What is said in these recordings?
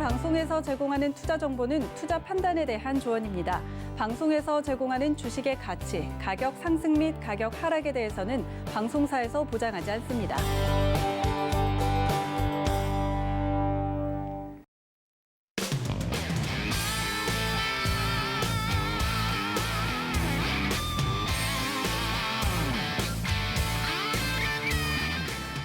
방송에서 제공하는 투자 정보는 투자 판단에 대한 조언입니다. 방송에서 제공하는 주식의 가치, 가격 상승 및 가격 하락에 대해서는 방송사에서 보장하지 않습니다.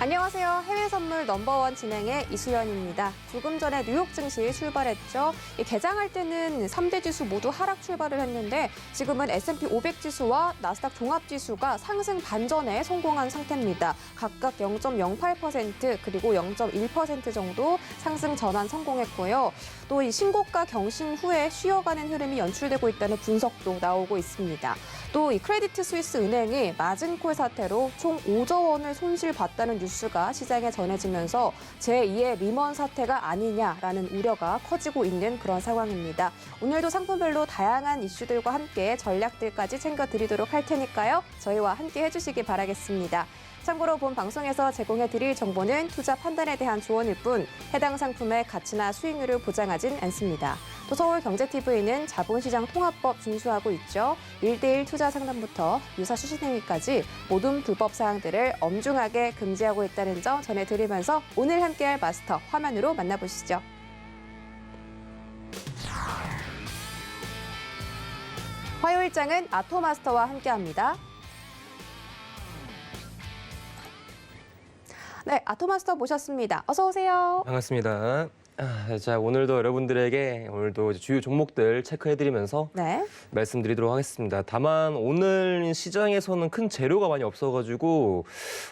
안녕하세요. 해외 선물 넘버원 진행의 이수연입니다. 조금 전에 뉴욕 증시 출발했죠. 개장할 때는 3대 지수 모두 하락 출발을 했는데 지금은 S&P 500 지수와 나스닥 종합 지수가 상승 반전에 성공한 상태입니다. 각각 0.08% 그리고 0.1% 정도 상승 전환 성공했고요. 또 이 신고가 경신 후에 쉬어가는 흐름이 연출되고 있다는 분석도 나오고 있습니다. 또 이 크레디트 스위스 은행이 마진콜 사태로 총 5조 원을 손실봤다는 뉴스가 시장에 전해지면서 제2의 리먼 사태가 아니냐라는 우려가 커지고 있는 그런 상황입니다. 오늘도 상품별로 다양한 이슈들과 함께 전략들까지 챙겨드리도록 할 테니까요. 저희와 함께 해주시기 바라겠습니다. 참고로 본 방송에서 제공해드릴 정보는 투자 판단에 대한 조언일 뿐 해당 상품의 가치나 수익률을 보장하진 않습니다. 또 서울경제TV는 자본시장 통합법 준수하고 있죠. 1대1 투자 상담부터 유사 수신행위까지 모든 불법 사항들을 엄중하게 금지하고 있다는 점 전해드리면서 오늘 함께할 마스터 화면으로 만나보시죠. 화요일장은 아토마스터와 함께합니다. 네, 아토마스터 모셨습니다. 어서 오세요. 반갑습니다. 자, 오늘도 여러분들에게 주요 종목들 체크해드리면서 말씀드리도록 하겠습니다. 다만 오늘 시장에서는 큰 재료가 많이 없어가지고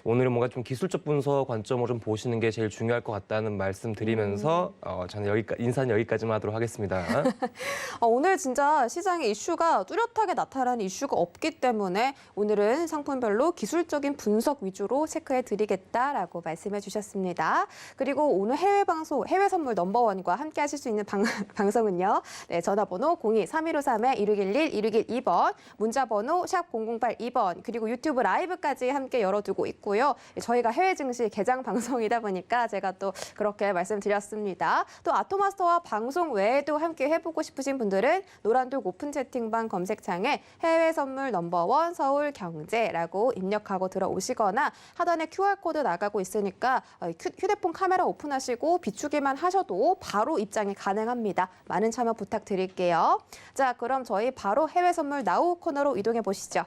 오늘은 뭔가 좀 기술적 분석 관점으로 좀 보시는 게 제일 중요할 것 같다는 말씀드리면서 저는 인사는 여기까지만 하도록 하겠습니다. 오늘 진짜 시장에 이슈가 뚜렷하게 나타나는 이슈가 없기 때문에 오늘은 상품별로 기술적인 분석 위주로 체크해드리겠다라고 말씀해 주셨습니다. 그리고 오늘 해외 선물 넘버원과 함께 하실 수 있는 방송은요. 네, 전화번호 02-3153-1611, 1612번, 문자번호 샵 0082번, 그리고 유튜브 라이브까지 함께 열어두고 있고요. 저희가 해외 증시 개장 방송이다 보니까 제가 또 그렇게 말씀드렸습니다. 또 아토마스터와 방송 외에도 함께 해보고 싶으신 분들은 노란독 오픈 채팅방 검색창에 해외 선물 넘버원 서울경제라고 입력하고 들어오시거나 하단에 QR코드 나가고 있으니까 휴대폰 카메라 오픈하시고 비추기만 하셔도 바로 입장이 가능합니다. 많은 참여 부탁드릴게요. 자, 그럼 저희 바로 해외 선물 나우 코너로 이동해 보시죠.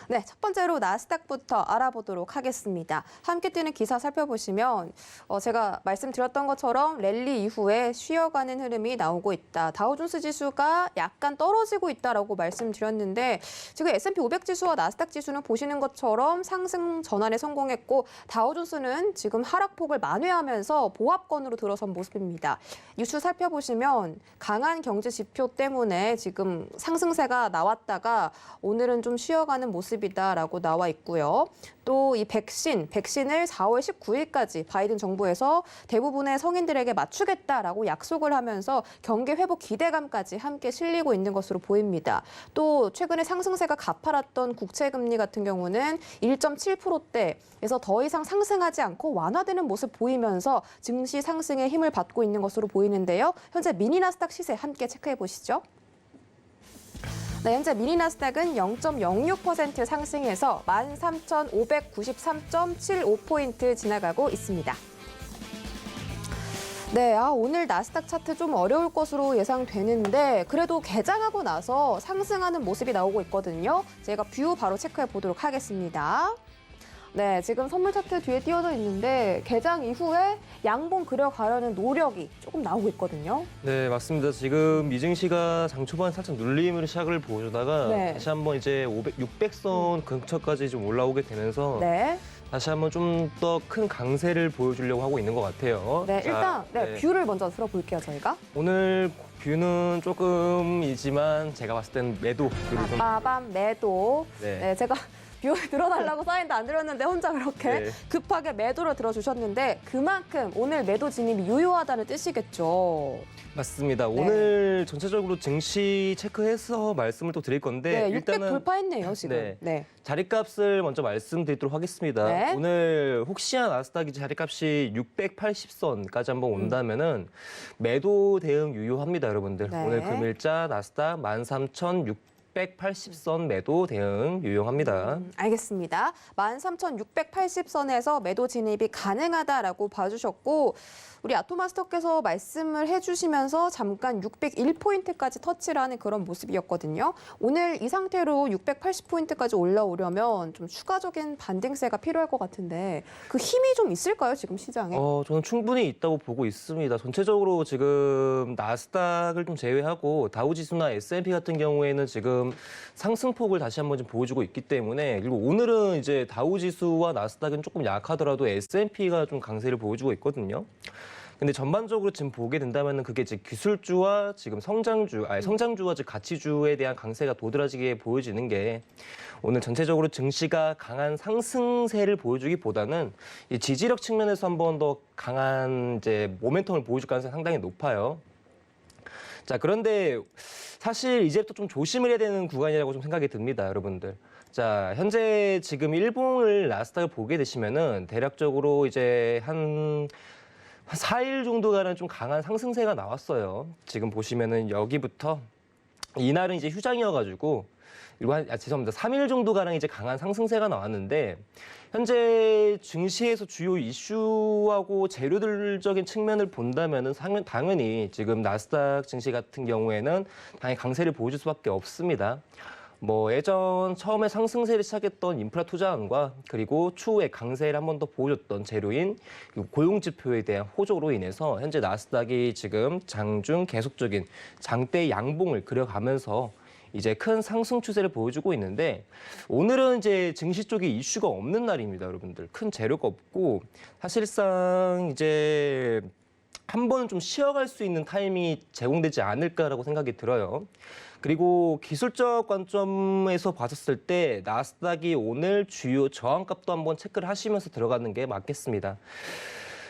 네, 첫 번째로 나스닥부터 알아보도록 하겠습니다. 함께 뜨는 기사 살펴보시면 제가 말씀드렸던 것처럼 랠리 이후에 쉬어가는 흐름이 나오고 있다. 다우존스 지수가 약간 떨어지고 있다라고 말씀드렸는데 지금 S&P 500 지수와 나스닥 지수는 보시는 것처럼 상승 전환에 성공했고 다우존스는 지금 하락폭을 만회하면서 보합권으로 들어선 모습입니다. 뉴스 살펴보시면 강한 경제 지표 때문에 지금 상승세가 나왔다가 오늘은 좀 쉬어가는 모습이다라고 나와 있고요. 또 이 백신을 4월 19일까지 바이든 정부에서 대부분의 성인들에게 맞추겠다라고 약속을 하면서 경기 회복 기대감까지 함께 실리고 있는 것으로 보입니다. 또 최근에 상승세가 가팔랐던 국채금리 같은 경우는 1.7%대에서 더 이상 상승하지 않고 완화되는 모습 보이면서 증시 상승에 힘을 받고 있는 것으로 보이는데요. 현재 미니 나스닥 시세 함께 체크해 보시죠. 네, 현재 미니 나스닥은 0.06% 상승해서 13,593.75포인트 지나가고 있습니다. 네, 오늘 나스닥 차트 좀 어려울 것으로 예상되는데 그래도 개장하고 나서 상승하는 모습이 나오고 있거든요. 제가 뷰 바로 체크해 보도록 하겠습니다. 네, 지금 선물 차트 뒤에 띄어져 있는데 개장 이후에 양봉 그려가려는 노력이 조금 나오고 있거든요. 네, 맞습니다. 지금 이 증시가 장 초반 살짝 눌림으로 시작을 보여주다가 다시 한번 이제 600선 근처까지 좀 올라오게 되면서 다시 한번 좀 더 큰 강세를 보여주려고 하고 있는 것 같아요. 네, 일단 뷰를 먼저 들어볼게요, 저희가. 오늘 뷰는 조금이지만 제가 봤을 땐 매도 뷰를 좀. 빠밤 매도. 네. 네, 제가 들어달라고 사인도 안 드렸는데 혼자 그렇게 네. 급하게 매도를 들어주셨는데 그만큼 오늘 매도 진입이 유효하다는 뜻이겠죠. 맞습니다. 네. 오늘 전체적으로 증시 체크해서 말씀을 또 드릴 건데 네, 600 일단은 돌파했네요, 지금. 네. 네. 자리값을 먼저 말씀드리도록 하겠습니다. 네. 오늘 혹시나 나스닥이 자리값이 680선까지 한번 온다면은 매도 대응 유효합니다, 여러분들. 네. 오늘 금일자 나스닥 13,680선 매도 대응 유효합니다. 알겠습니다. 13,680선에서 매도 진입이 가능하다라고 봐주셨고 우리 아토마스터께서 말씀을 해주시면서 잠깐 601포인트까지 터치를 하는 그런 모습이었거든요. 오늘 이 상태로 680포인트까지 올라오려면 좀 추가적인 반등세가 필요할 것 같은데 그 힘이 좀 있을까요, 지금 시장에? 저는 충분히 있다고 보고 있습니다. 전체적으로 지금 나스닥을 좀 제외하고 다우지수나 S&P 같은 경우에는 지금 상승폭을 다시 한번 좀 보여주고 있기 때문에 그리고 오늘은 이제 다우지수와 나스닥은 조금 약하더라도 S&P가 좀 강세를 보여주고 있거든요. 근데 전반적으로 지금 보게 된다면 그게 이제 기술주와 지금 성장주와 즉 가치주에 대한 강세가 도드라지게 보여지는 게 오늘 전체적으로 증시가 강한 상승세를 보여주기보다는 이 지지력 측면에서 한 번 더 강한 이제 모멘텀을 보여줄 가능성이 상당히 높아요. 자, 그런데 사실 이제부터 좀 조심을 해야 되는 구간이라고 좀 생각이 듭니다, 여러분들. 자, 현재 지금 일봉을 나스닥을 보게 되시면은 대략적으로 이제 한 4일 정도가는 좀 강한 상승세가 나왔어요. 지금 보시면은 여기부터 이날은 이제 휴장이어가지고 이거 죄송합니다. 3일 정도가량 이제 강한 상승세가 나왔는데 현재 증시에서 주요 이슈하고 재료들적인 측면을 본다면은 당연히 지금 나스닥 증시 같은 경우에는 당연히 강세를 보여줄 수밖에 없습니다. 뭐 예전 처음에 상승세를 시작했던 인프라 투자안과 그리고 추후에 강세를 한 번 더 보여줬던 재료인 고용 지표에 대한 호조로 인해서 현재 나스닥이 지금 장중 계속적인 장대 양봉을 그려가면서 이제 큰 상승 추세를 보여주고 있는데 오늘은 이제 증시 쪽에 이슈가 없는 날입니다, 여러분들. 큰 재료가 없고 사실상 이제 한 번은 좀 쉬어갈 수 있는 타이밍이 제공되지 않을까라고 생각이 들어요. 그리고 기술적 관점에서 봤었을 때 나스닥이 오늘 주요 저항값도 한번 체크를 하시면서 들어가는 게 맞겠습니다.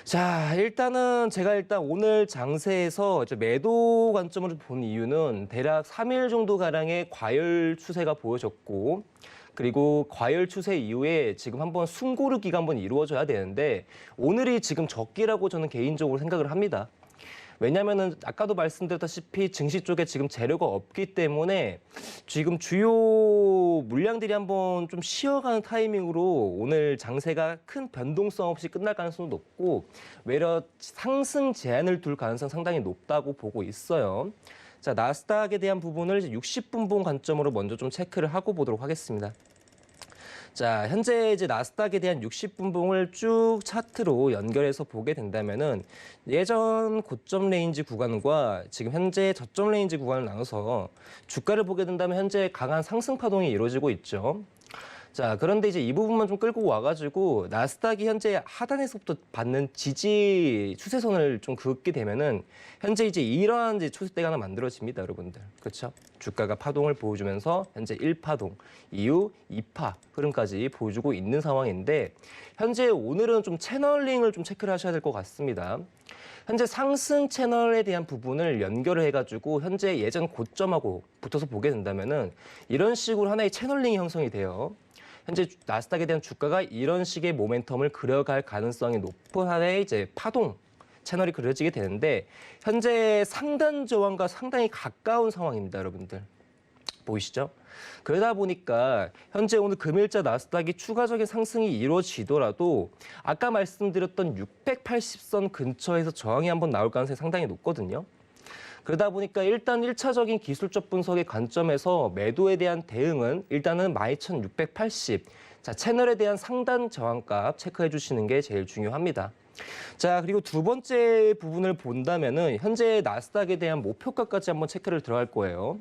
자, 일단은 제가 오늘 장세에서 이제 매도 관점으로 본 이유는 대략 3일 정도 가량의 과열 추세가 보여졌고 그리고 과열 추세 이후에 지금 한번 숨고르기가 한번 이루어져야 되는데 오늘이 지금 적기라고 저는 개인적으로 생각을 합니다. 왜냐하면은 아까도 말씀드렸다시피 증시 쪽에 지금 재료가 없기 때문에 지금 주요 물량들이 한번 좀 쉬어가는 타이밍으로 오늘 장세가 큰 변동성 없이 끝날 가능성도 높고 외려 상승 제한을 둘 가능성 상당히 높다고 보고 있어요. 자, 나스닥에 대한 부분을 60분봉 관점으로 먼저 좀 체크를 하고 보도록 하겠습니다. 자, 현재 이제 나스닥에 대한 60분봉을 쭉 차트로 연결해서 보게 된다면은 예전 고점 레인지 구간과 지금 현재 저점 레인지 구간을 나눠서 주가를 보게 된다면 현재 강한 상승 파동이 이루어지고 있죠. 자, 그런데 이제 이 부분만 좀 끌고 와가지고 나스닥이 현재 하단에서부터 받는 지지 추세선을 좀 긋게 되면은 현재 이제 이러한 이제 추세대가 하나 만들어집니다, 여러분들. 그렇죠? 주가가 파동을 보여주면서 현재 1파동, 이후 2파 흐름까지 보여주고 있는 상황인데 현재 오늘은 좀 채널링을 좀 체크를 하셔야 될 것 같습니다. 현재 상승 채널에 대한 부분을 연결을 해가지고 현재 예전 고점하고 붙어서 보게 된다면은 이런 식으로 하나의 채널링이 형성이 돼요. 현재 나스닥에 대한 주가가 이런 식의 모멘텀을 그려갈 가능성이 높은 하나의 이제 파동 채널이 그려지게 되는데 현재 상단 저항과 상당히 가까운 상황입니다, 여러분들. 보이시죠? 그러다 보니까 현재 오늘 금일자 나스닥이 추가적인 상승이 이루어지더라도 아까 말씀드렸던 680선 근처에서 저항이 한번 나올 가능성이 상당히 높거든요. 그러다 보니까 일단 1차적인 기술적 분석의 관점에서 매도에 대한 대응은 일단은 12,680. 자, 채널에 대한 상단 저항값 체크해 주시는 게 제일 중요합니다. 자, 그리고 두 번째 부분을 본다면은 현재 나스닥에 대한 목표가까지 한번 체크를 들어갈 거예요.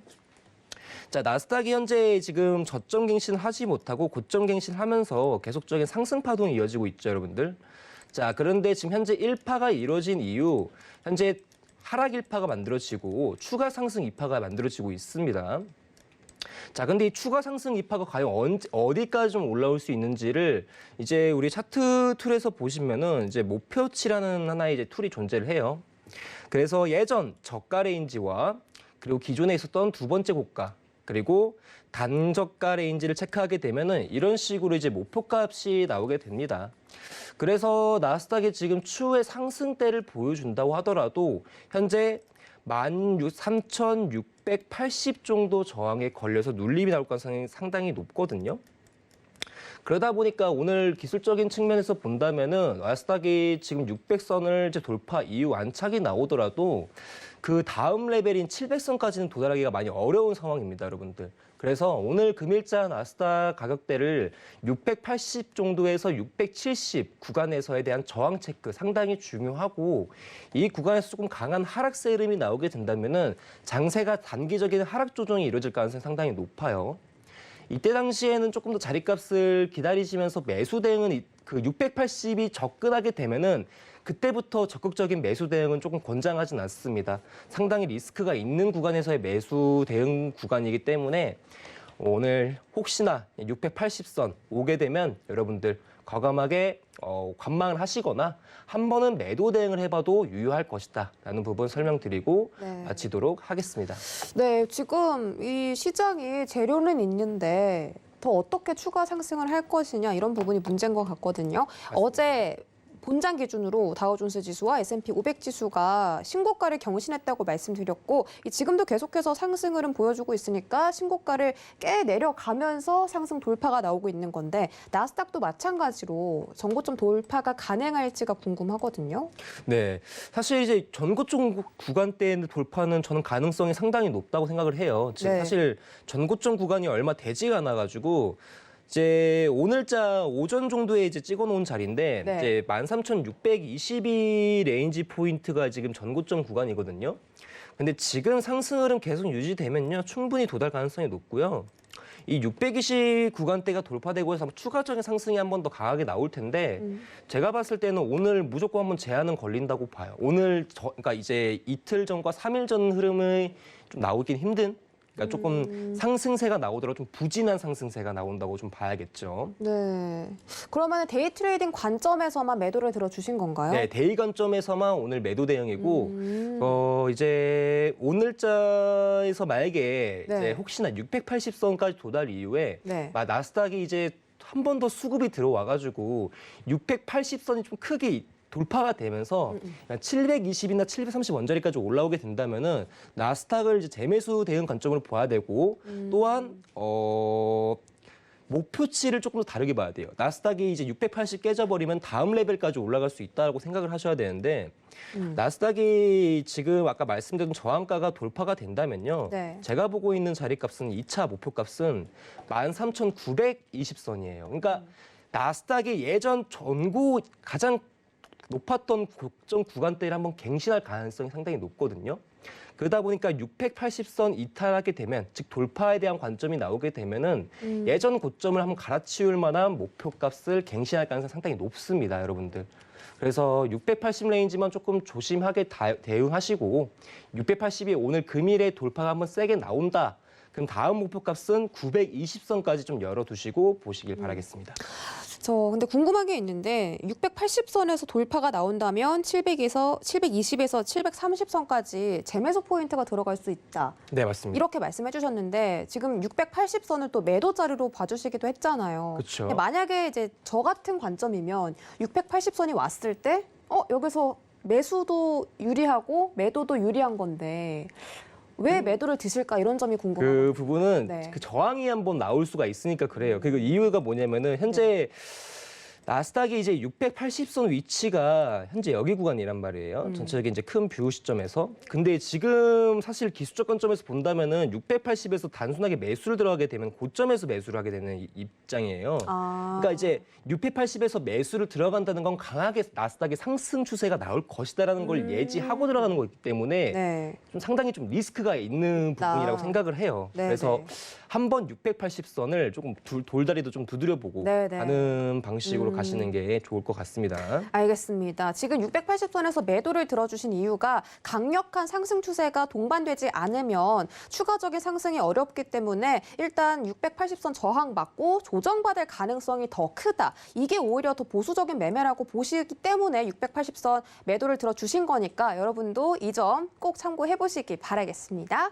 자, 나스닥이 현재 지금 저점 갱신을 하지 못하고 고점 갱신을 하면서 계속적인 상승 파동이 이어지고 있죠, 여러분들. 자, 그런데 지금 현재 1파가 이루어진 이후 현재 하락 1파가 만들어지고 추가 상승 2파가 만들어지고 있습니다. 자, 근데 이 추가 상승 이파가 과연 어디까지 좀 올라올 수 있는지를 이제 우리 차트 툴에서 보시면은 이제 목표치라는 하나의 이제 툴이 존재를 해요. 그래서 예전 저가 레인지와 그리고 기존에 있었던 두 번째 고가 그리고 단저가 레인지를 체크하게 되면은 이런 식으로 이제 목표값이 나오게 됩니다. 그래서 나스닥이 지금 추후에 상승대를 보여준다고 하더라도 현재 13,680 정도 저항에 걸려서 눌림이 나올 가능성이 상당히 높거든요. 그러다 보니까 오늘 기술적인 측면에서 본다면은 나스닥이 지금 600선을 이제 돌파 이후 안착이 나오더라도 그 다음 레벨인 700선까지는 도달하기가 많이 어려운 상황입니다, 여러분들. 그래서 오늘 금일자 나스닥 가격대를 680 정도에서 670 구간에서에 대한 저항 체크 상당히 중요하고 이 구간에서 조금 강한 하락세 흐름이 나오게 된다면은 장세가 단기적인 하락 조정이 이루어질 가능성이 상당히 높아요. 이때 당시에는 조금 더 자리값을 기다리시면서 매수 대응은 그 680이 접근하게 되면은 그때부터 적극적인 매수 대응은 조금 권장하진 않습니다. 상당히 리스크가 있는 구간에서의 매수 대응 구간이기 때문에 오늘 혹시나 680선 오게 되면 여러분들 과감하게 관망을 하시거나 한 번은 매도 대응을 해봐도 유효할 것이다 라는 부분 설명드리고 마치도록 하겠습니다. 네, 지금 이 시장이 재료는 있는데 더 어떻게 추가 상승을 할 것이냐 이런 부분이 문제인 것 같거든요. 맞습니다. 어제 본장 기준으로 다우존스 지수와 S&P 500 지수가 신고가를 경신했다고 말씀드렸고 지금도 계속해서 상승 흐름 보여주고 있으니까 신고가를 깨 내려가면서 상승 돌파가 나오고 있는 건데 나스닥도 마찬가지로 전고점 돌파가 가능할지가 궁금하거든요. 네, 사실 이제 전고점 구간대 돌파는 저는 가능성이 상당히 높다고 생각을 해요. 지금 사실 전고점 구간이 얼마 되지가 않아가지고 이제 오늘자 오전 정도에 이제 찍어놓은 자리인데 이제 13,622 레인지 포인트가 지금 전고점 구간이거든요. 근데 지금 상승 흐름 계속 유지되면요 충분히 도달 가능성이 높고요. 이 620 구간대가 돌파되고 해서 추가적인 상승이 한 번 더 강하게 나올 텐데 제가 봤을 때는 오늘 무조건 한번 제한은 걸린다고 봐요. 오늘 그러니까 이제 이틀 전과 3일 전 흐름이 좀 나오긴 힘든. 그러니까 조금 상승세가 나오더라도 좀 부진한 상승세가 나온다고 좀 봐야겠죠. 네. 그러면 데이 트레이딩 관점에서만 매도를 들어주신 건가요? 네, 데이 관점에서만 오늘 매도 대응이고 이제 오늘자에서 만약에 이제 혹시나 680선까지 도달 이후에 나스닥이 이제 한 번 더 수급이 들어와가지고 680선이 좀 크게 돌파가 되면서 720이나 730 원자리까지 올라오게 된다면은 나스닥을 이제 재매수 대응 관점으로 봐야 되고 또한 목표치를 조금 더 다르게 봐야 돼요. 나스닥이 이제 680 깨져버리면 다음 레벨까지 올라갈 수 있다고 생각을 하셔야 되는데 나스닥이 지금 아까 말씀드린 저항가가 돌파가 된다면요. 제가 보고 있는 자리값은 2차 목표값은 13,920선이에요. 그러니까 나스닥이 예전 전고 가장 높았던 고점 구간대를 한번 갱신할 가능성이 상당히 높거든요. 그러다 보니까 680선 이탈하게 되면, 즉 돌파에 대한 관점이 나오게 되면은 예전 고점을 한번 갈아치울 만한 목표값을 갱신할 가능성이 상당히 높습니다, 여러분들. 그래서 680 레인지만 조금 조심하게 대응하시고 680이 오늘 금일에 돌파가 한번 세게 나온다. 그럼 다음 목표값은 920선까지 좀 열어두시고 보시길 바라겠습니다. 저 근데 궁금한 게 있는데 680선에서 돌파가 나온다면 720에서 730선까지 재매수 포인트가 들어갈 수 있다. 네, 맞습니다. 이렇게 말씀해 주셨는데 지금 680선을 또 매도 자리로 봐주시기도 했잖아요. 그렇죠. 만약에 이제 저 같은 관점이면 680선이 왔을 때 여기서 매수도 유리하고 매도도 유리한 건데 왜 매도를 드실까 이런 점이 궁금해요. 그 부분은 그 저항이 한번 나올 수가 있으니까 그래요. 그리고 이유가 뭐냐면은 현재 나스닥이 이제 680선 위치가 현재 여기 구간이란 말이에요. 전체적인 이제 큰 뷰 시점에서. 근데 지금 사실 기술적 관점에서 본다면은 680에서 단순하게 매수를 들어가게 되면 고점에서 매수를 하게 되는 입장이에요. 그러니까 이제 680에서 매수를 들어간다는 건 강하게 나스닥의 상승 추세가 나올 것이다라는 걸 예지하고 들어가는 거기 때문에 좀 상당히 좀 리스크가 있는 부분이라고 생각을 해요. 그래서 한번 680선을 조금 돌다리도 좀 두드려보고 가는 방식으로 가시는 게 좋을 것 같습니다. 알겠습니다. 지금 680선에서 매도를 들어주신 이유가 강력한 상승 추세가 동반되지 않으면 추가적인 상승이 어렵기 때문에 일단 680선 저항 맞고 조정받을 가능성이 더 크다. 이게 오히려 더 보수적인 매매라고 보시기 때문에 680선 매도를 들어주신 거니까 여러분도 이 점 꼭 참고해 보시기 바라겠습니다.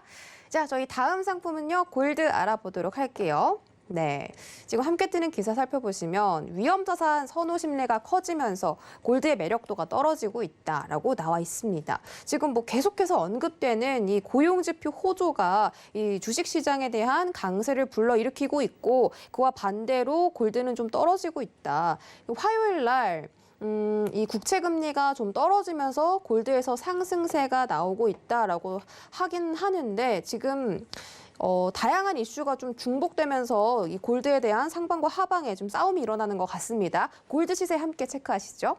자, 저희 다음 상품은요. 골드 알아보도록 할게요. 네, 지금 함께 뜨는 기사 살펴보시면 위험자산 선호 심리가 커지면서 골드의 매력도가 떨어지고 있다라고 나와 있습니다. 지금 뭐 계속해서 언급되는 이 고용지표 호조가 이 주식시장에 대한 강세를 불러일으키고 있고 그와 반대로 골드는 좀 떨어지고 있다. 화요일 날 이 국채 금리가 좀 떨어지면서 골드에서 상승세가 나오고 있다라고 하긴 하는데 지금 다양한 이슈가 좀 중복되면서 이 골드에 대한 상방과 하방에 좀 싸움이 일어나는 것 같습니다. 골드 시세 함께 체크하시죠.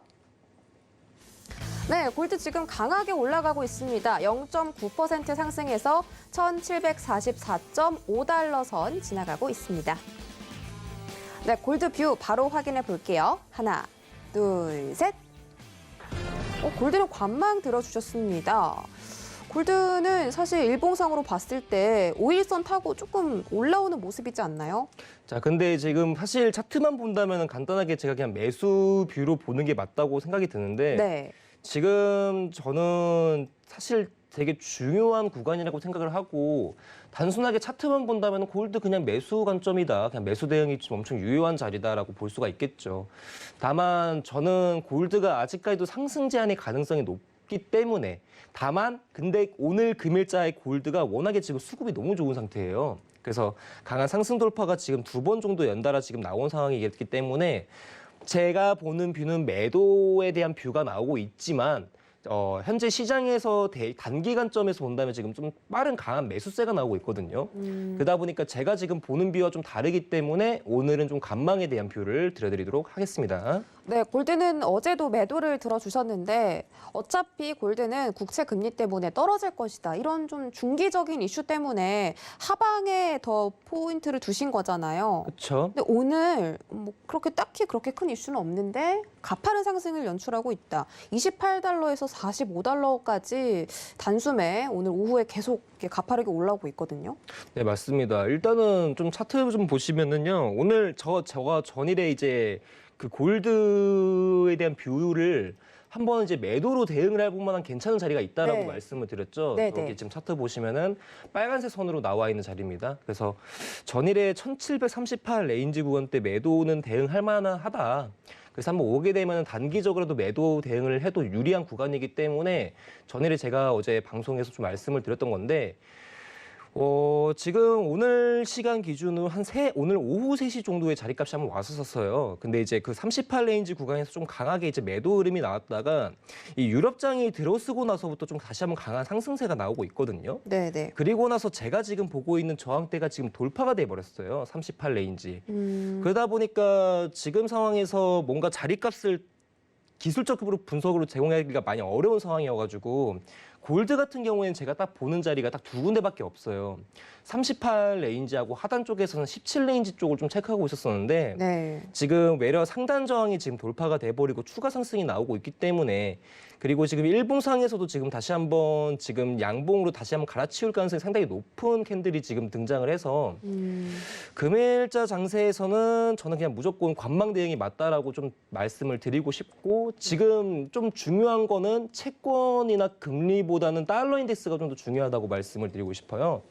네, 골드 지금 강하게 올라가고 있습니다. 0.9% 상승해서 1,744.5달러 선 지나가고 있습니다. 네, 골드 뷰 바로 확인해 볼게요. 하나, 둘, 셋. 골드는 관망 들어주셨습니다. 골드는 사실 일봉상으로 봤을 때 5일선 타고 조금 올라오는 모습이지 않나요? 자, 근데 지금 사실 차트만 본다면 간단하게 제가 그냥 매수 뷰로 보는 게 맞다고 생각이 드는데 네. 지금 저는 사실 되게 중요한 구간이라고 생각을 하고 단순하게 차트만 본다면 골드 그냥 매수 관점이다. 그냥 매수 대응이 좀 엄청 유효한 자리다라고 볼 수가 있겠죠. 다만 저는 골드가 아직까지도 상승 제한의 가능성이 높기 때문에 다만 근데 오늘 금일자의 골드가 워낙에 지금 수급이 너무 좋은 상태예요. 그래서 강한 상승 돌파가 지금 2번 정도 연달아 지금 나온 상황이기 때문에 제가 보는 뷰는 매도에 대한 뷰가 나오고 있지만 현재 시장에서 단기간점에서 본다면 지금 좀 빠른 강한 매수세가 나오고 있거든요. 그러다 보니까 제가 지금 보는 뷰와 좀 다르기 때문에 오늘은 좀 관망에 대한 뷰를 드려드리도록 하겠습니다. 네, 골드는 어제도 매도를 들어주셨는데 어차피 골드는 국채 금리 때문에 떨어질 것이다. 이런 좀 중기적인 이슈 때문에 하방에 더 포인트를 두신 거잖아요. 그렇죠. 근데 오늘 뭐 그렇게 딱히 그렇게 큰 이슈는 없는데 가파른 상승을 연출하고 있다. 28달러에서 45달러까지 단숨에 오늘 오후에 계속 이렇게 가파르게 올라오고 있거든요. 네, 맞습니다. 일단은 좀 차트 좀 보시면은요. 오늘 저가 전일에 이제 그 골드에 대한 뷰를 한번 이제 매도로 대응을 해볼 만한 괜찮은 자리가 있다라고 네. 말씀을 드렸죠. 네, 여기 네. 지금 차트 보시면은 빨간색 선으로 나와 있는 자리입니다. 그래서 전일에 1738 레인지 구간대 매도는 대응할 만하다. 그래서 한번 오게 되면 단기적으로도 매도 대응을 해도 유리한 구간이기 때문에 전일에 제가 어제 방송에서 좀 말씀을 드렸던 건데 지금 오늘 시간 기준으로 오늘 오후 3시 정도의 자리값이 한번 왔었어요. 근데 이제 그 38 레인지 구간에서 좀 강하게 이제 매도 흐름이 나왔다가 이 유럽장이 들어서고 나서부터 좀 다시 한번 강한 상승세가 나오고 있거든요. 네. 그리고 나서 제가 지금 보고 있는 저항대가 지금 돌파가 돼 버렸어요. 38 레인지. 그러다 보니까 지금 상황에서 뭔가 자리값을 기술적으로 분석으로 제공하기가 많이 어려운 상황이어가지고 골드 같은 경우에는 제가 딱 보는 자리가 딱 2군데밖에 없어요. 38 레인지하고 하단 쪽에서는 17 레인지 쪽을 좀 체크하고 있었었는데 네. 지금 외려 상단 저항이 지금 돌파가 돼버리고 추가 상승이 나오고 있기 때문에 그리고 지금 일봉상에서도 지금 다시 한번 지금 양봉으로 다시 한번 갈아치울 가능성이 상당히 높은 캔들이 지금 등장을 해서 금일자 장세에서는 저는 그냥 무조건 관망 대응이 맞다라고 좀 말씀을 드리고 싶고 지금 좀 중요한 거는 채권이나 금리보다는 달러 인덱스가 좀 더 중요하다고 말씀을 드리고 싶어요.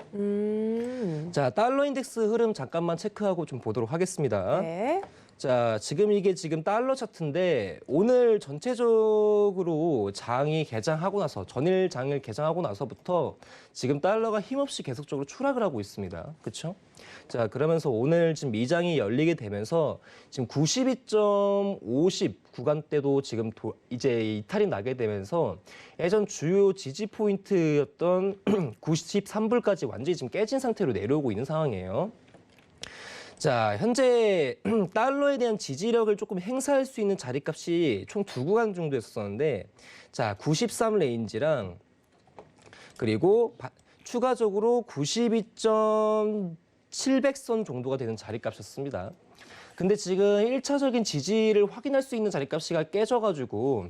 자, 달러 인덱스 흐름 잠깐만 체크하고 좀 보도록 하겠습니다. 네. 자, 이게 지금 달러 차트인데 오늘 전체적으로 장이 개장하고 나서 전일 장을 개장하고 나서부터 지금 달러가 힘없이 계속적으로 추락을 하고 있습니다. 그렇죠? 자, 그러면서 오늘 지금 미장이 열리게 되면서 지금 92.50 구간대도 지금 이제 이탈이 나게 되면서 예전 주요 지지 포인트였던 93불까지 완전히 지금 깨진 상태로 내려오고 있는 상황이에요. 자, 현재 달러에 대한 지지력을 조금 행사할 수 있는 자리값이 총 2구간 정도였었는데 자, 93 레인지랑 그리고 추가적으로 92.700선 정도가 되는 자리값이었습니다. 근데 지금 1차적인 지지를 확인할 수 있는 자리값이 깨져가지고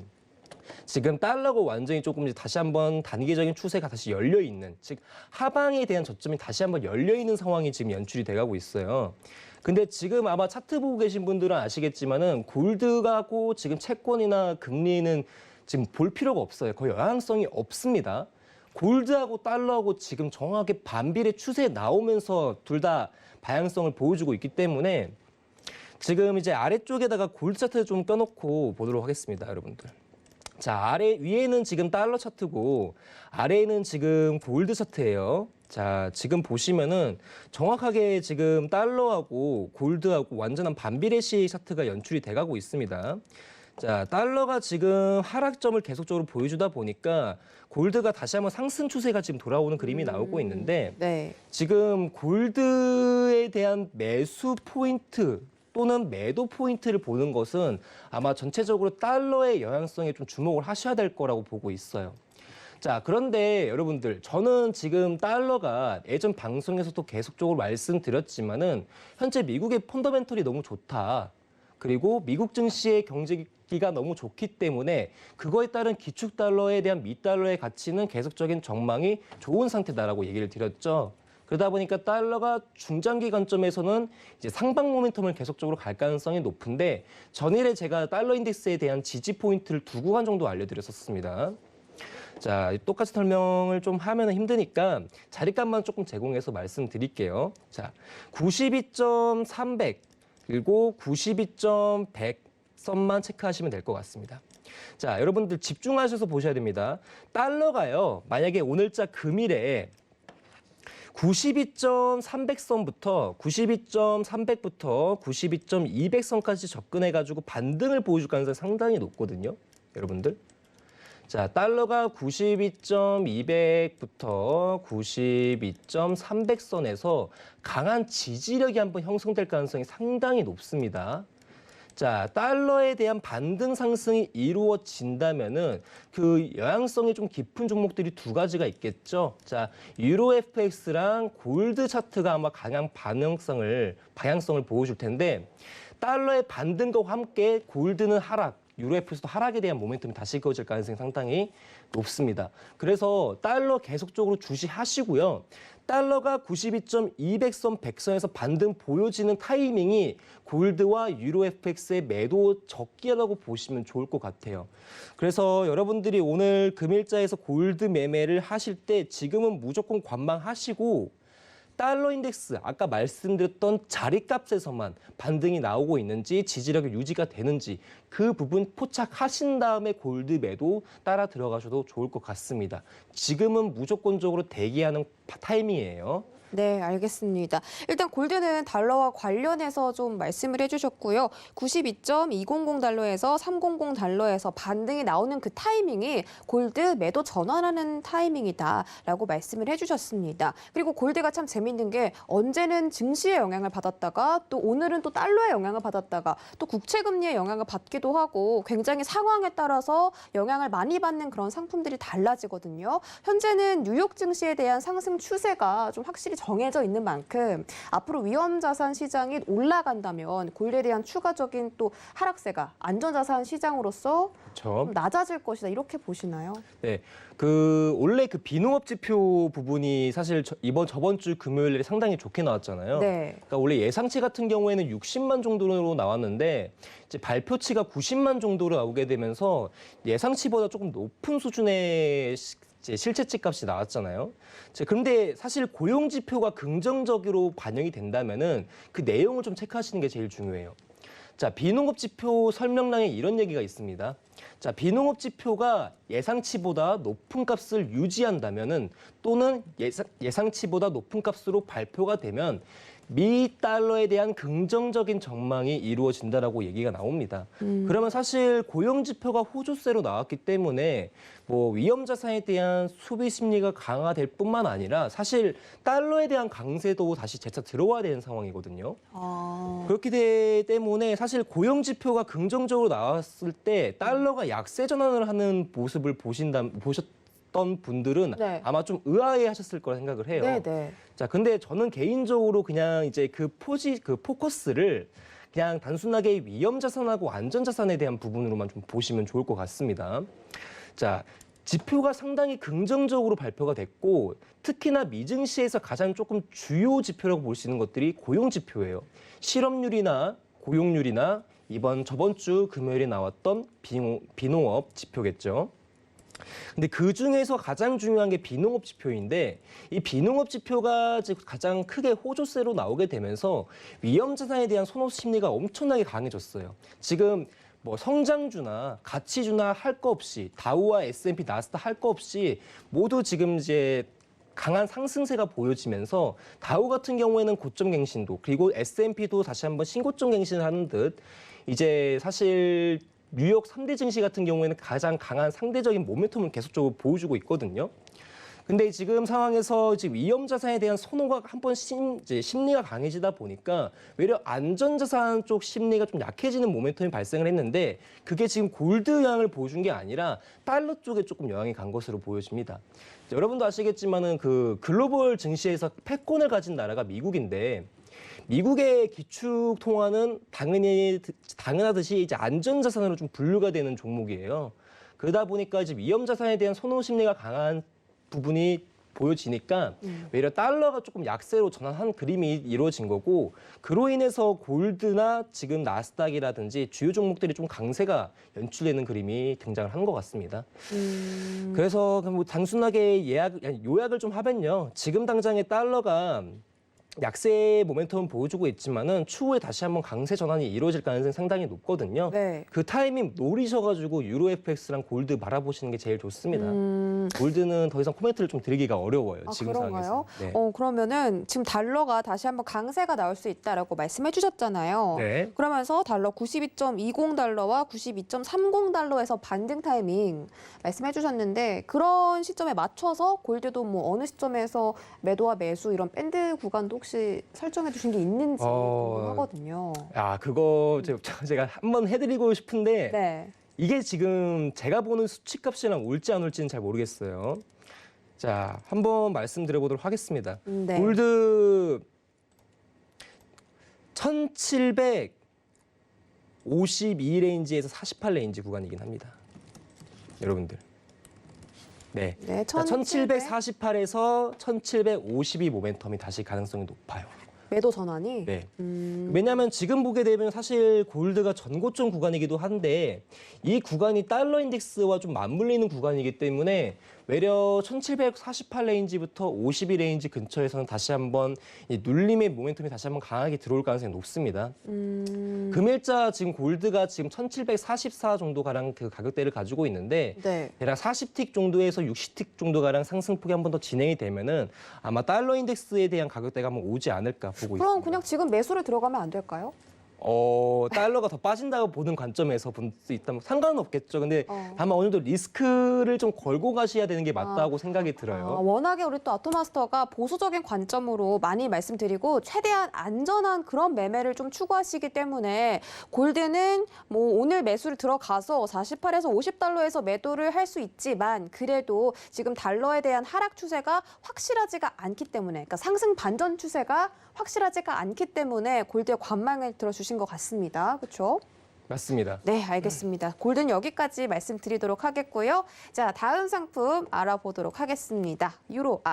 지금 달러가 완전히 조금 다시 한번 단기적인 추세가 다시 열려 있는, 즉 하방에 대한 저점이 다시 한번 열려 있는 상황이 지금 연출이 돼가고 있어요. 근데 지금 아마 차트 보고 계신 분들은 아시겠지만은 골드하고 지금 채권이나 금리는 지금 볼 필요가 없어요. 거의 영향성이 없습니다. 골드하고 달러하고 지금 정확하게 반비례 추세에 나오면서 둘 다 방향성을 보여주고 있기 때문에 지금 이제 아래쪽에다가 골드 차트를 좀 껴놓고 보도록 하겠습니다, 여러분들. 자, 위에는 지금 달러 차트고 아래에는 지금 골드 차트예요. 자, 지금 보시면은 정확하게 지금 달러하고 골드하고 완전한 반비례식 차트가 연출이 돼가고 있습니다. 자, 달러가 지금 하락점을 계속적으로 보여주다 보니까 골드가 다시 한번 상승 추세가 지금 돌아오는 그림이 나오고 있는데 네. 지금 골드에 대한 매수 포인트 또는 매도 포인트를 보는 것은 아마 전체적으로 달러의 영향성에 좀 주목을 하셔야 될 거라고 보고 있어요. 자, 그런데 여러분들, 저는 지금 달러가 예전 방송에서도 계속적으로 말씀드렸지만은 현재 미국의 펀더멘털이 너무 좋다. 그리고 미국 증시의 경제기가 너무 좋기 때문에 그거에 따른 기축 달러에 대한 미달러의 가치는 계속적인 전망이 좋은 상태다라고 얘기를 드렸죠. 그러다 보니까 달러가 중장기 관점에서는 이제 상방 모멘텀을 계속적으로 갈 가능성이 높은데 전일에 제가 달러 인덱스에 대한 지지 포인트를 두 구간 정도 알려드렸었습니다. 자, 똑같이 설명을 좀 하면 힘드니까 자리값만 조금 제공해서 말씀드릴게요. 자, 92.300 그리고 92.100 선만 체크하시면 될 것 같습니다. 자, 여러분들 집중하셔서 보셔야 됩니다. 달러가요, 만약에 오늘자 금일에 92.300선부터 92.300부터 92.200선까지 접근해가지고 반등을 보여줄 가능성이 상당히 높거든요, 여러분들. 자, 달러가 92.200부터 92.300선에서 강한 지지력이 한번 형성될 가능성이 상당히 높습니다. 자, 달러에 대한 반등 상승이 이루어진다면은 그 영향성이 좀 깊은 종목들이 두 가지가 있겠죠. 자, 유로 FX랑 골드 차트가 아마 강한 방향성을 보여줄 텐데 달러의 반등과 함께 골드는 하락, 유로 FX도 하락에 대한 모멘텀이 다시 이어질 가능성이 상당히 높습니다. 그래서 달러 계속적으로 주시하시고요. 달러가 92.200선, 100선에서 반등 보여지는 타이밍이 골드와 유로 FX의 매도 적기라고 보시면 좋을 것 같아요. 그래서 여러분들이 오늘 금일자에서 골드 매매를 하실 때 지금은 무조건 관망하시고 달러 인덱스, 아까 말씀드렸던 자리값에서만 반등이 나오고 있는지 지지력이 유지가 되는지 그 부분 포착하신 다음에 골드 매도 따라 들어가셔도 좋을 것 같습니다. 지금은 무조건적으로 대기하는 타이밍이에요. 네, 알겠습니다. 일단 골드는 달러와 관련해서 좀 말씀을 해주셨고요. 92.200 달러에서 300 달러에서 반등이 나오는 그 타이밍이 골드 매도 전환하는 타이밍이다라고 말씀을 해주셨습니다. 그리고 골드가 참 재밌는 게 언제는 증시의 영향을 받았다가 또 오늘은 또 달러의 영향을 받았다가 또 국채금리의 영향을 받기도 하고 굉장히 상황에 따라서 영향을 많이 받는 그런 상품들이 달라지거든요. 현재는 뉴욕 증시에 대한 상승 추세가 좀 확실히 정해져 있는 만큼 앞으로 위험자산 시장이 올라간다면 골드에 대한 추가적인 또 하락세가 안전자산 시장으로서 좀 낮아질 것이다 이렇게 보시나요? 네, 원래 그 비농업 지표 부분이 사실 저번 주 금요일에 상당히 좋게 나왔잖아요. 네. 그러니까 원래 예상치 같은 경우에는 60만 정도로 나왔는데 이제 발표치가 90만 정도로 나오게 되면서 예상치보다 조금 높은 수준의 실제치 값이 나왔잖아요. 그런데 사실 고용 지표가 긍정적으로 반영이 된다면은 그 내용을 좀 체크하시는 게 제일 중요해요. 자, 비농업 지표 설명란에 이런 얘기가 있습니다. 자, 비농업 지표가 예상치보다 높은 값을 유지한다면은 또는 예상치보다 높은 값으로 발표가 되면 미 달러에 대한 긍정적인 전망이 이루어진다라고 얘기가 나옵니다. 그러면 사실 고용 지표가 호조세로 나왔기 때문에 뭐 위험 자산에 대한 소비 심리가 강화될 뿐만 아니라 사실 달러에 대한 강세도 다시 재차 들어와야 되는 상황이거든요. 그렇기 때문에 사실 고용 지표가 긍정적으로 나왔을 때 달러가 약세 전환을 하는 모습을 보셨던 분들은 네. 아마 좀 의아해 하셨을 거라 생각을 해요. 네, 네. 자, 근데 저는 개인적으로 그냥 이제 그 포커스를 그냥 단순하게 위험 자산하고 안전 자산에 대한 부분으로만 좀 보시면 좋을 것 같습니다. 자, 지표가 상당히 긍정적으로 발표가 됐고 특히나 미증시에서 가장 조금 주요 지표라고 볼 수 있는 것들이 고용 지표예요. 실업률이나 고용률이나 저번 주 금요일에 나왔던 비농업 지표겠죠. 근데 그 중에서 가장 중요한 게 비농업 지표인데 이 비농업 지표가 가장 크게 호조세로 나오게 되면서 위험 자산에 대한 선호 심리가 엄청나게 강해졌어요. 지금 뭐 성장주나 가치주나 할 거 없이 다우와 S&P 나스닥 할 거 없이 모두 지금 이제 강한 상승세가 보여지면서 다우 같은 경우에는 고점 갱신도 그리고 S&P도 다시 한번 신고점 갱신을 하는 듯 이제 사실 뉴욕 3대 증시 같은 경우에는 가장 강한 상대적인 모멘텀을 계속적으로 보여주고 있거든요. 근데 지금 상황에서 지금 위험 자산에 대한 선호가 한번 심리가 강해지다 보니까 외려 안전 자산 쪽 심리가 좀 약해지는 모멘텀이 발생을 했는데 그게 지금 골드 영향을 보여준 게 아니라 달러 쪽에 조금 영향이 간 것으로 보여집니다. 여러분도 아시겠지만은 그 글로벌 증시에서 패권을 가진 나라가 미국인데 미국의 기축 통화는 당연하듯이 이제 안전 자산으로 좀 분류가 되는 종목이에요. 그러다 보니까 이제 위험 자산에 대한 선호 심리가 강한 부분이 보여지니까 외려 달러가 조금 약세로 전환한 그림이 이루어진 거고 그로 인해서 골드나 지금 나스닥이라든지 주요 종목들이 좀 강세가 연출되는 그림이 등장을 한 것 같습니다. 그래서 뭐 단순하게 요약을 좀 하면요. 지금 당장의 달러가 약세 모멘텀을 보여주고 있지만은 추후에 다시 한번 강세 전환이 이루어질 가능성이 상당히 높거든요. 네. 그 타이밍 노리셔가지고 유로 FX랑 골드 바라보시는 게 제일 좋습니다. 골드는 더 이상 코멘트를 좀 드리기가 어려워요. 지금 상황에서. 네. 그러면은 지금 달러가 다시 한번 강세가 나올 수 있다라고 말씀해 주셨잖아요. 네. 그러면서 달러 92.20달러와 92.30달러에서 반등 타이밍 말씀해 주셨는데 그런 시점에 맞춰서 골드도 뭐 어느 시점에서 매도와 매수 이런 밴드 구간도 혹시 설정해 두신 게 있는지 궁금하거든요. 그거 제가 한번 해드리고 싶은데 네. 이게 지금 제가 보는 수치값이랑 올지 안 올지는 잘 모르겠어요. 자, 한번 말씀드려보도록 하겠습니다. 네. 골드 1752 레인지에서 48 레인지 구간이긴 합니다. 여러분들. 네. 1748에서 1752 모멘텀이 다시 가능성이 높아요. 매도 전환이? 네. 왜냐하면 지금 보게 되면 사실 골드가 전고점 구간이기도 한데 이 구간이 달러 인덱스와 좀 맞물리는 구간이기 때문에 외려 1748 레인지부터 52 레인지 근처에서는 다시 한번 이 눌림의 모멘텀이 다시 한번 강하게 들어올 가능성이 높습니다. 금일자 지금 골드가 지금 1744 정도 가량 그 가격대를 가지고 있는데 네. 대략 40틱 정도에서 60틱 정도 가량 상승폭이 한 번 더 진행이 되면은 아마 달러 인덱스에 대한 가격대가 한번 오지 않을까 보고 있습니다. 그럼 그냥 지금 매수를 들어가면 안 될까요? 달러가 더 빠진다고 보는 관점에서 볼 수 있다면 상관은 없겠죠. 근데 다만 어느 정도 리스크를 좀 걸고 가셔야 되는 게 맞다고 생각이 들어요. 워낙에 우리 또 아토마스터가 보수적인 관점으로 많이 말씀드리고 최대한 안전한 그런 매매를 좀 추구하시기 때문에 골드는 뭐 오늘 매수를 들어가서 48에서 50달러에서 매도를 할 수 있지만 그래도 지금 달러에 대한 하락 추세가 확실하지가 않기 때문에 그러니까 상승 반전 추세가 확실하지가 않기 때문에 골드에 관망을 들어주신 것 같습니다. 그렇죠? 맞습니다. 네, 알겠습니다. 골드는 여기까지 말씀드리도록 하겠고요. 자, 다음 상품 알아보도록 하겠습니다.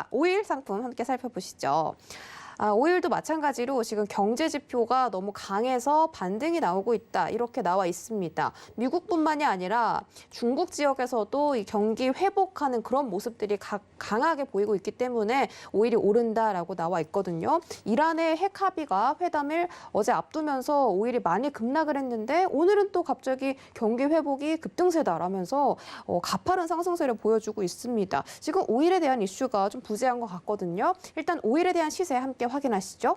오일 상품 함께 살펴보시죠. 오일도 마찬가지로 지금 경제 지표가 너무 강해서 반등이 나오고 있다. 이렇게 나와 있습니다. 미국뿐만이 아니라 중국 지역에서도 이 경기 회복하는 그런 모습들이 강하게 보이고 있기 때문에 오일이 오른다라고 나와 있거든요. 이란의 핵 합의가 회담을 어제 앞두면서 오일이 많이 급락을 했는데 오늘은 또 갑자기 경기 회복이 급등세다라면서 가파른 상승세를 보여주고 있습니다. 지금 오일에 대한 이슈가 좀 부재한 것 같거든요. 일단 오일에 대한 시세 함께 확인하시죠.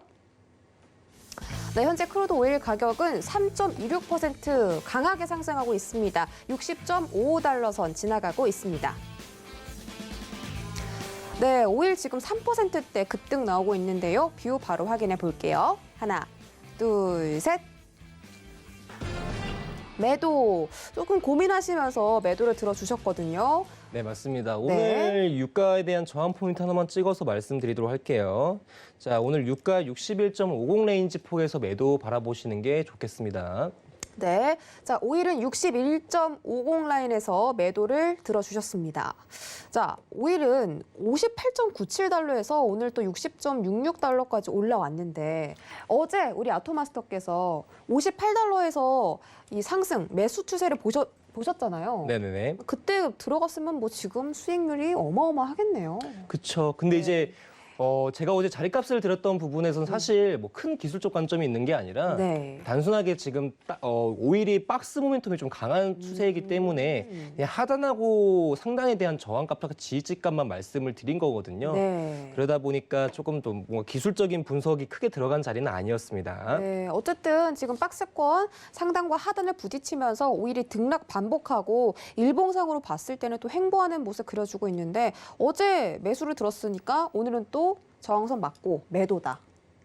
네, 현재 크루드 오일 가격은 3.26% 강하게 상승하고 있습니다. 60.55달러 선 지나가고 있습니다. 네, 오일 지금 3%대 급등 나오고 있는데요. 뷰 바로 확인해 볼게요. 하나, 둘, 셋. 매도 조금 고민하시면서 매도를 들어주셨거든요. 네, 맞습니다. 네. 오늘 유가에 대한 저항 포인트 하나만 찍어서 말씀드리도록 할게요. 자, 오늘 유가 61.50 레인지 폭에서 매도 바라보시는 게 좋겠습니다. 네. 자, 오일은 61.50 라인에서 매도를 들어주셨습니다. 자, 오일은 58.97달러에서 오늘 또 60.66달러까지 올라왔는데 어제 우리 아토마스터께서 58달러에서 이 상승 매수 추세를 보셨잖아요. 네네네. 그때 들어갔으면 뭐 지금 수익률이 어마어마하겠네요. 그쵸. 근데 네. 이제 제가 어제 자리값을 드렸던 부분에서는 사실 뭐 큰 기술적 관점이 있는 게 아니라 네. 단순하게 지금 오일이 박스 모멘텀이 좀 강한 추세이기 때문에 그냥 하단하고 상단에 대한 저항값과 지지값만 말씀을 드린 거거든요. 네. 그러다 보니까 조금 또 뭔가 기술적인 분석이 크게 들어간 자리는 아니었습니다. 네, 어쨌든 지금 박스권 상단과 하단을 부딪히면서 오일이 등락 반복하고 일봉상으로 봤을 때는 또 횡보하는 모습 그려주고 있는데 어제 매수를 들었으니까 오늘은 또 저항선 맞고 매도다.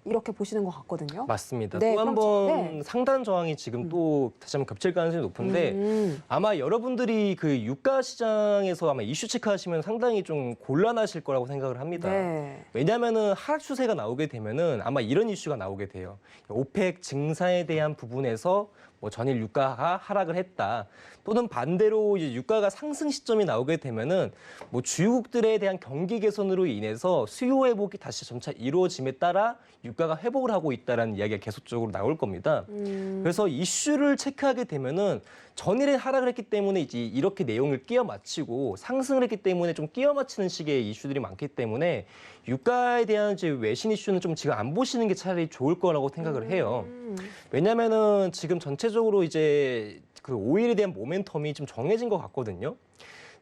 이렇게 보시는 것 같거든요. 맞습니다. 네, 또 한 그럼 번 상단 저항이 지금 또 다시 한번 겹칠 가능성이 높은데 아마 여러분들이 그 유가 시장에서 아마 이슈 체크하시면 상당히 좀 곤란하실 거라고 생각을 합니다. 네. 왜냐하면은 하락 추세가 나오게 되면은 아마 이런 이슈가 나오게 돼요. 오펙 증사에 대한 부분에서 뭐 전일 유가가 하락을 했다. 또는 반대로 이제 유가가 상승 시점이 나오게 되면은 뭐 주요국들에 대한 경기 개선으로 인해서 수요 회복이 다시 점차 이루어짐에 따라 유가가 회복을 하고 있다라는 이야기가 계속적으로 나올 겁니다. 그래서 이슈를 체크하게 되면은 전일에 하락을 했기 때문에 이제 이렇게 내용을 끼워 맞추고 상승을 했기 때문에 좀 끼워 맞추는 식의 이슈들이 많기 때문에 유가에 대한 이제 외신 이슈는 좀 지금 안 보시는 게 차라리 좋을 거라고 생각을 해요. 왜냐면은 지금 전체적으로 이제 그 오일에 대한 모멘텀이 좀 정해진 것 같거든요.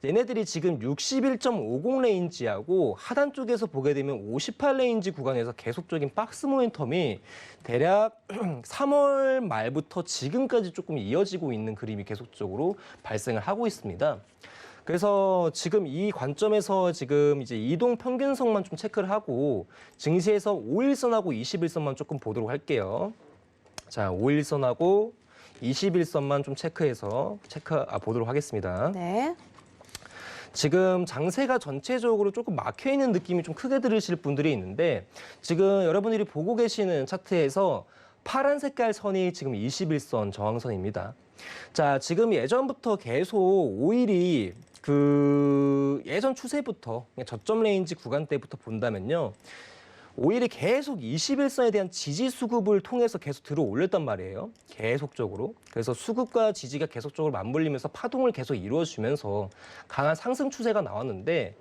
얘네들이 지금 61.50 레인지하고 하단 쪽에서 보게 되면 58 레인지 구간에서 계속적인 박스 모멘텀이 대략 3월 말부터 지금까지 조금 이어지고 있는 그림이 계속적으로 발생을 하고 있습니다. 그래서 지금 이 관점에서 지금 이제 이동 평균선만 좀 체크를 하고 증시에서 5일선하고 21선만 조금 보도록 할게요. 자, 5일선하고 21선만 좀 체크해서 보도록 하겠습니다. 네. 지금 장세가 전체적으로 조금 막혀 있는 느낌이 좀 크게 들으실 분들이 있는데 지금 여러분들이 보고 계시는 차트에서 파란 색깔 선이 지금 21선 저항선입니다. 자, 지금 예전부터 계속 오일이 그 예전 추세부터 저점 레인지 구간 때부터 본다면요. 오일이 계속 21선에 대한 지지 수급을 통해서 계속 들어 올렸단 말이에요. 계속적으로. 그래서 수급과 지지가 계속적으로 맞물리면서 파동을 계속 이루어주면서 강한 상승 추세가 나왔는데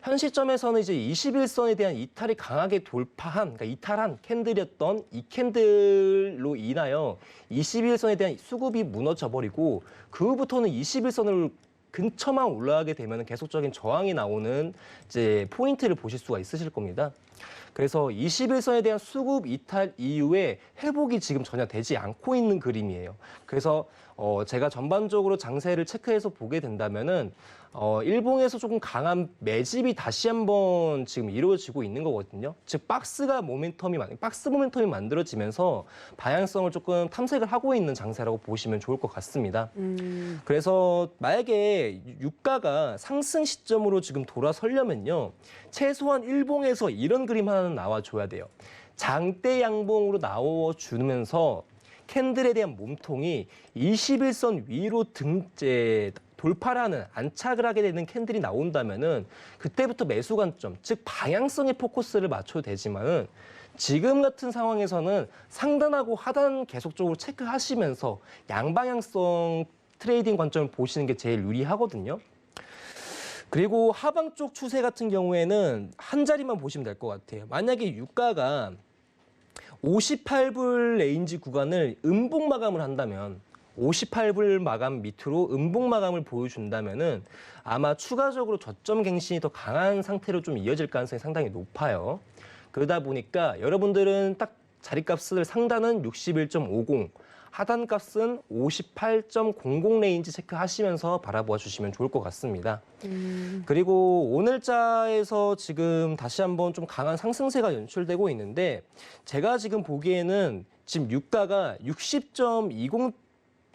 현 시점에서는 이제 21선에 대한 이탈이 강하게 돌파한, 그러니까 이탈한 캔들이었던 이 캔들로 인하여 21선에 대한 수급이 무너져 버리고 그 후부터는 21선을 근처만 올라가게 되면 계속적인 저항이 나오는 이제 포인트를 보실 수가 있으실 겁니다. 그래서 21선에 대한 수급 이탈 이후에 회복이 지금 전혀 되지 않고 있는 그림이에요. 그래서 제가 전반적으로 장세를 체크해서 보게 된다면은 일봉에서 조금 강한 매집이 다시 한번 지금 이루어지고 있는 거거든요. 즉 박스 모멘텀이 만들어지면서 방향성을 조금 탐색을 하고 있는 장세라고 보시면 좋을 것 같습니다. 그래서 만약에 유가가 상승 시점으로 지금 돌아서려면요. 최소한 일봉에서 이런 그림 하나는 나와줘야 돼요. 장대 양봉으로 나와주면서 캔들에 대한 몸통이 21선 위로 돌파라는 안착을 하게 되는 캔들이 나온다면은 그때부터 매수 관점, 즉 방향성에 포커스를 맞춰도 되지만은 지금 같은 상황에서는 상단하고 하단 계속적으로 체크하시면서 양방향성 트레이딩 관점을 보시는 게 제일 유리하거든요. 그리고 하방 쪽 추세 같은 경우에는 한 자리만 보시면 될 것 같아요. 만약에 유가가 58불 레인지 구간을 음봉 마감을 한다면 58불 마감 밑으로 음봉 마감을 보여준다면은 아마 추가적으로 저점 갱신이 더 강한 상태로 좀 이어질 가능성이 상당히 높아요. 그러다 보니까 여러분들은 딱 자리값을 상단은 61.50, 하단값은 58.00 레인지 체크하시면서 바라보아 주시면 좋을 것 같습니다. 그리고 오늘자에서 지금 다시 한번 좀 강한 상승세가 연출되고 있는데 제가 지금 보기에는 지금 유가가 60.20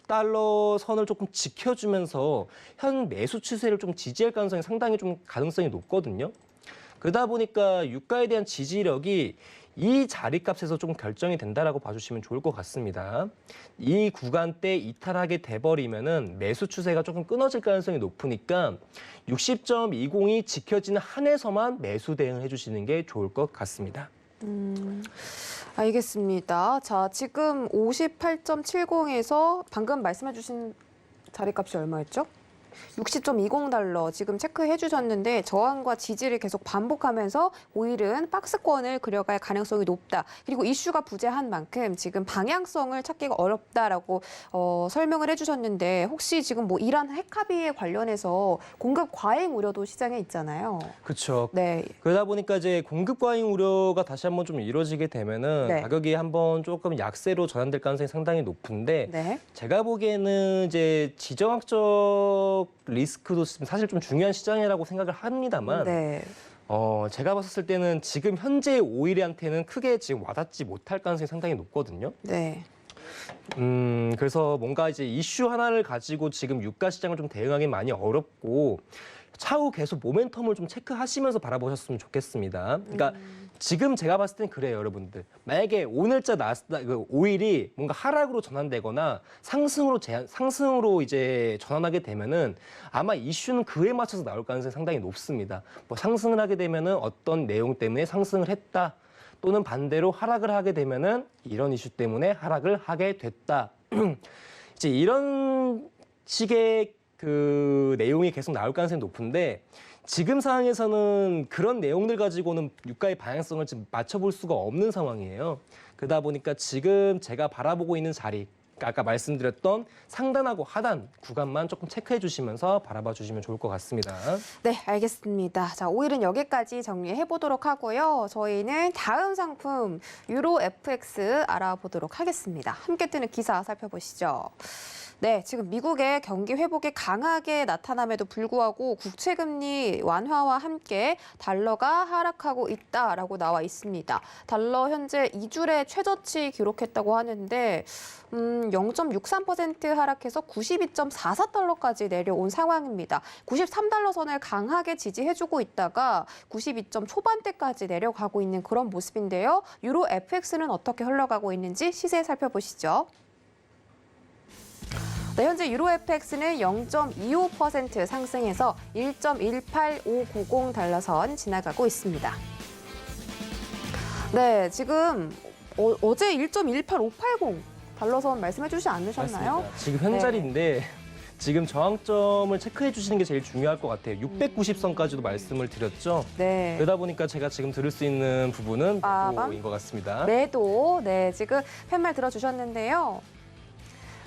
$20 선을 조금 지켜주면서 현 매수 추세를 좀 지지할 가능성이 상당히 좀 가능성이 높거든요. 그러다 보니까 유가에 대한 지지력이 이 자리값에서 좀 결정이 된다라고 봐주시면 좋을 것 같습니다. 이 구간대 이탈하게 돼버리면은 매수 추세가 조금 끊어질 가능성이 높으니까 60.20이 지켜지는 한에서만 매수 대응을 해주시는 게 좋을 것 같습니다. 알겠습니다. 자, 지금 58.70에서 방금 말씀해 주신 자리값이 얼마였죠? $60.20 지금 체크해 주셨는데 저항과 지지를 계속 반복하면서 오일은 박스권을 그려갈 가능성이 높다. 그리고 이슈가 부재한 만큼 지금 방향성을 찾기가 어렵다라고 설명을 해주셨는데 혹시 지금 뭐 이란 핵 합의에 관련해서 공급 과잉 우려도 시장에 있잖아요. 그렇죠. 네. 그러다 보니까 이제 공급 과잉 우려가 다시 한번 좀 이루어지게 되면은 네. 가격이 한번 조금 약세로 전환될 가능성이 상당히 높은데 네. 제가 보기에는 이제 지정학적 리스크도 사실 좀 중요한 시장이라고 생각을 합니다만 네. 제가 봤을 때는 지금 현재 오일한테는 크게 지금 와닿지 못할 가능성이 상당히 높거든요. 네. 그래서 뭔가 이제 이슈 하나를 가지고 지금 유가 시장을 좀 대응하기 많이 어렵고 차후 계속 모멘텀을 좀 체크하시면서 바라보셨으면 좋겠습니다. 그러니까 지금 제가 봤을 땐 그래요, 여러분들. 만약에 오늘자 오일이 뭔가 하락으로 전환되거나 상승으로 이제 전환하게 되면은 아마 이슈는 그에 맞춰서 나올 가능성이 상당히 높습니다. 뭐 상승을 하게 되면은 어떤 내용 때문에 상승을 했다. 또는 반대로 하락을 하게 되면은 이런 이슈 때문에 하락을 하게 됐다. 이제 이런 식의 그 내용이 계속 나올 가능성이 높은데 지금 상황에서는 그런 내용들 가지고는 유가의 방향성을 지금 맞춰볼 수가 없는 상황이에요. 그러다 보니까 지금 제가 바라보고 있는 자리, 아까 말씀드렸던 상단하고 하단 구간만 조금 체크해 주시면서 바라봐 주시면 좋을 것 같습니다. 네, 알겠습니다. 자, 오일은 여기까지 정리해 보도록 하고요. 저희는 다음 상품 유로 FX 알아보도록 하겠습니다. 함께 뜨는 기사 살펴보시죠. 네, 지금 미국의 경기 회복이 강하게 나타남에도 불구하고 국채금리 완화와 함께 달러가 하락하고 있다라고 나와 있습니다. 달러 현재 2주의 최저치 기록했다고 하는데 0.63% 하락해서 92.44달러까지 내려온 상황입니다. 93달러 선을 강하게 지지해주고 있다가 92점 초반대까지 내려가고 있는 그런 모습인데요. 유로 FX는 어떻게 흘러가고 있는지 시세 살펴보시죠. 네, 현재 유로 FX는 0.25% 상승해서 1.18590 달러 선 지나가고 있습니다. 네, 지금 어제 1.18580 달러 선 말씀해 주시지 않으셨나요? 맞습니다. 지금 현자리인데 지금 저항점을 체크해 주시는 게 제일 중요할 것 같아요. 690선까지도 말씀을 드렸죠. 네. 그러다 보니까 제가 지금 들을 수 있는 부분은 매도인 것 같습니다. 매도. 네, 지금 팻말 들어주셨는데요.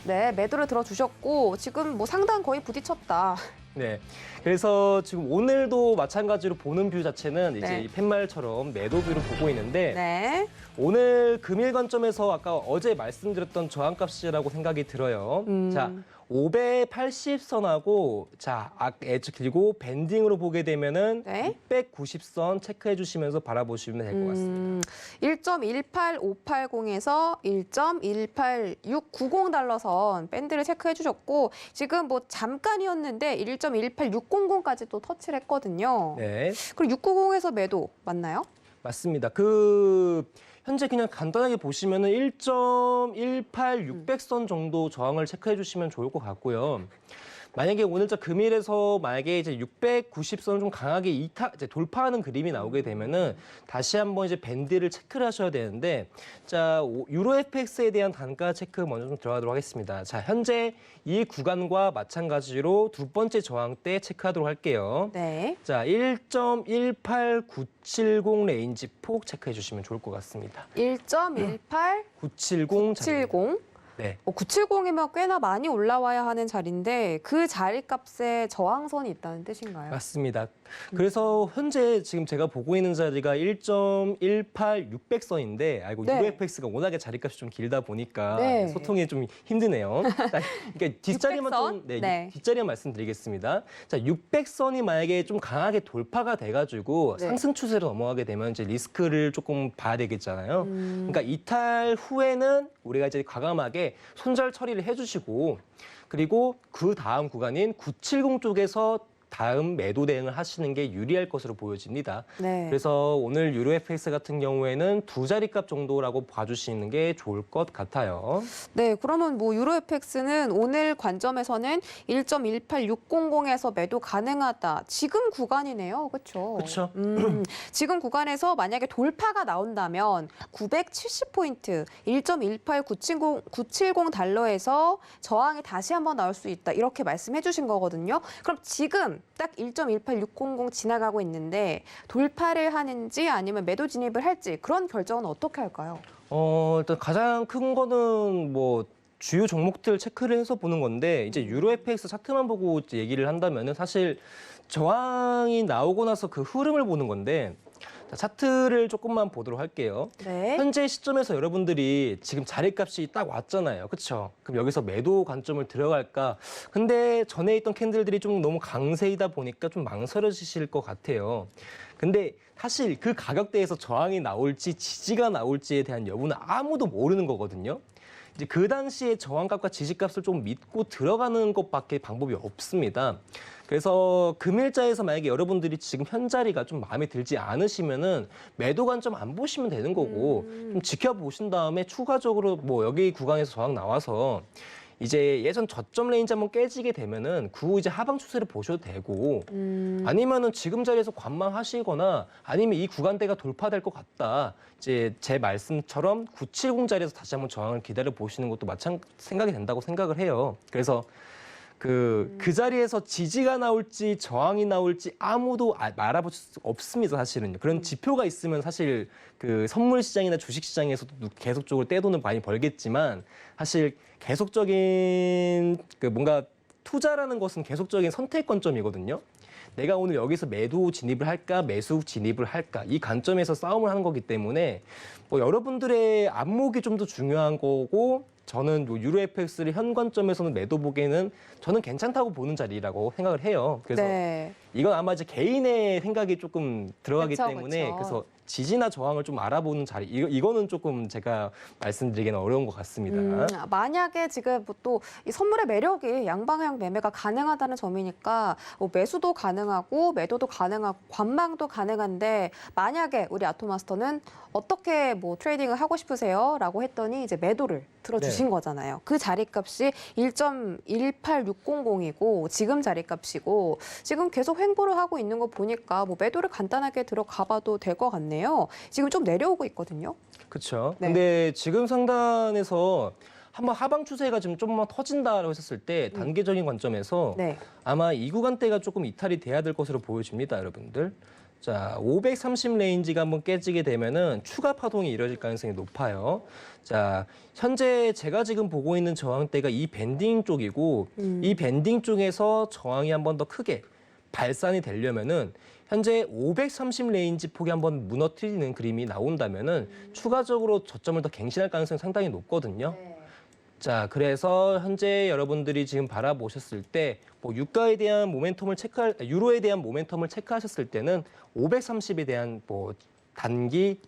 네, 매도를 들어주셨고 지금 뭐 상단 거의 부딪혔다. 네, 그래서 지금 오늘도 마찬가지로 보는 뷰 자체는 이제 네. 이 팻말처럼 매도 뷰를 보고 있는데 네. 오늘 금일 관점에서 아까 어제 말씀드렸던 저항값이라고 생각이 들어요. 자, 580선하고 자, 엣지 길고 밴딩으로 보게 되면은 네. 690선 체크해 주시면서 바라보시면 될 것 같습니다. 1.18580에서 1.18690 달러 선 밴드를 체크해 주셨고 지금 뭐 잠깐이었는데 1.18600까지 또 터치를 했거든요. 네. 그리고 690에서 매도 맞나요? 맞습니다. 현재 그냥 간단하게 보시면은 1.18600선 정도 저항을 체크해 주시면 좋을 것 같고요. 만약에 오늘자 금일에서 만약에 이제 690선을 좀 강하게 이제 돌파하는 그림이 나오게 되면은 다시 한번 이제 밴드를 체크를 하셔야 되는데 자, 유로 FX에 대한 단가 체크 먼저 좀 들어가도록 하겠습니다. 자, 현재 이 구간과 마찬가지로 두 번째 저항대 체크하도록 할게요. 네. 자, 1.18970 레인지 폭 체크해 주시면 좋을 것 같습니다. 1.18970. 970. 네. 970이면 꽤나 많이 올라와야 하는 자리인데 그 자리값에 저항선이 있다는 뜻인가요? 맞습니다. 그래서 현재 지금 제가 보고 있는 자리가 1.18600선인데 네. UFX가 워낙에 자리값이 좀 길다 보니까 네. 소통이 좀 힘드네요. 그러니까 뒷자리만 600선? 네. 뒷자리만 말씀드리겠습니다. 자, 600선이 만약에 좀 강하게 돌파가 돼가지고 네. 상승 추세로 넘어가게 되면 이제 리스크를 조금 봐야 되겠잖아요. 그러니까 이탈 후에는 우리가 이제 과감하게 때문에 손절 처리를 해주시고 그리고 그 다음 구간인 970 쪽에서 다음 매도 대응을 하시는 게 유리할 것으로 보여집니다. 네. 그래서 오늘 유로 FX 같은 경우에는 두 자리값 정도라고 봐주시는 게 좋을 것 같아요. 네, 그러면 뭐 유로 FX는 오늘 관점에서는 1.18600에서 매도 가능하다. 지금 구간이네요. 그렇죠? 그렇죠. 지금 구간에서 만약에 돌파가 나온다면 970포인트, 1.18970 달러에서 저항이 다시 한번 나올 수 있다. 이렇게 말씀해 주신 거거든요. 그럼 지금 딱 1.18600 지나가고 있는데 돌파를 하는지 아니면 매도 진입을 할지 그런 결정은 어떻게 할까요? 일단 가장 큰 거는 뭐 주요 종목들 체크를 해서 보는 건데 이제 유로 FX 차트만 보고 이제 얘기를 한다면은 사실 저항이 나오고 나서 그 흐름을 보는 건데 자, 차트를 조금만 보도록 할게요. 네. 현재 시점에서 여러분들이 지금 자리값이 딱 왔잖아요. 그렇죠? 그럼 여기서 매도 관점을 들어갈까? 근데 전에 있던 캔들들이 좀 너무 강세이다 보니까 좀 망설여지실 것 같아요. 근데 사실 그 가격대에서 저항이 나올지 지지가 나올지에 대한 여부는 아무도 모르는 거거든요. 이제 그 당시에 저항값과 지지값을 좀 믿고 들어가는 것밖에 방법이 없습니다. 그래서 금일자에서 만약에 여러분들이 지금 현자리가 좀 마음에 들지 않으시면은 매도 관점 안 보시면 되는 거고 좀 지켜보신 다음에 추가적으로 뭐 여기 구간에서 저항 나와서 이제 예전 저점 레인지 한번 깨지게 되면은 그 후 이제 하방 추세를 보셔도 되고 아니면은 지금 자리에서 관망하시거나 아니면 이 구간대가 돌파될 것 같다. 이제 제 말씀처럼 970 자리에서 다시 한번 저항을 기다려 보시는 것도 생각이 된다고 생각을 해요. 그래서 그 자리에서 지지가 나올지 저항이 나올지 아무도 알아볼 수 없습니다, 사실은요. 그런 지표가 있으면 사실 그 선물 시장이나 주식 시장에서도 계속적으로 떼돈을 많이 벌겠지만 사실 계속적인 그 뭔가 투자라는 것은 계속적인 선택 관점이거든요. 내가 오늘 여기서 매도 진입을 할까, 매수 진입을 할까 이 관점에서 싸움을 하는 거기 때문에 뭐 여러분들의 안목이 좀 더 중요한 거고 저는 유로 FX를 현 관점에서는 매도 보기에는 저는 괜찮다고 보는 자리라고 생각을 해요. 그래서 네. 이건 아마 이제 개인의 생각이 조금 들어가기 그쵸, 때문에 그쵸. 그래서 지지나 저항을 좀 알아보는 자리 이거는 조금 제가 말씀드리기는 어려운 것 같습니다. 만약에 지금 또 이 선물의 매력이 양방향 매매가 가능하다는 점이니까 뭐 매수도 가능하고 매도도 가능하고 관망도 가능한데 만약에 우리 아토마스터는 어떻게 뭐 트레이딩을 하고 싶으세요? 라고 했더니 이제 매도를 들어주신 거잖아요. 그 자리값이 1.18600이고 지금 자리값이고 지금 계속 횡보를 하고 있는 거 보니까 뭐 매도를 간단하게 들어가봐도 될 것 같네요. 지금 좀 내려오고 있거든요. 그렇죠. 네. 근데 지금 상단에서 한번 하방 추세가 좀 좀만 터진다라고 했었을 때 단계적인 관점에서 네. 아마 이 구간대가 조금 이탈이 돼야 될 것으로 보여집니다, 여러분들. 자, 530 레인지가 한번 깨지게 되면은 추가 파동이 이뤄질 가능성이 높아요. 자, 현재 제가 지금 보고 있는 저항대가 이 밴딩 쪽이고 이 밴딩 쪽에서 저항이 한번 더 크게 발산이 되려면은 현재 530 레인지 폭이 한번 무너뜨리는 그림이 나온다면은 추가적으로 저점을 더 갱신할 가능성이 상당히 높거든요. 자, 그래서 현재 여러분들이 지금 바라보셨을 때 뭐 유가에 대한 모멘텀을 유로에 대한 모멘텀을 체크하셨을 때는 530에 대한 뭐 단기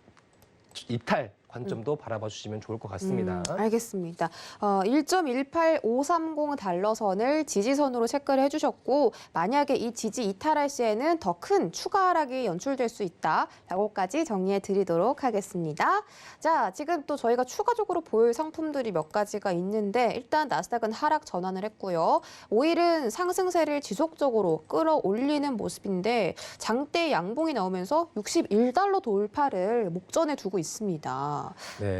이탈 관점도 바라봐 주시면 좋을 것 같습니다. 알겠습니다. 1.18530 달러선을 지지선으로 체크를 해주셨고 만약에 이 지지 이탈할 시에는 더 큰 추가 하락이 연출될 수 있다라고까지 정리해 드리도록 하겠습니다. 자, 지금 또 저희가 추가적으로 보일 상품들이 몇 가지가 있는데 일단 나스닥은 하락 전환을 했고요. 오일은 상승세를 지속적으로 끌어올리는 모습인데 장대 양봉이 나오면서 61달러 돌파를 목전에 두고 있습니다.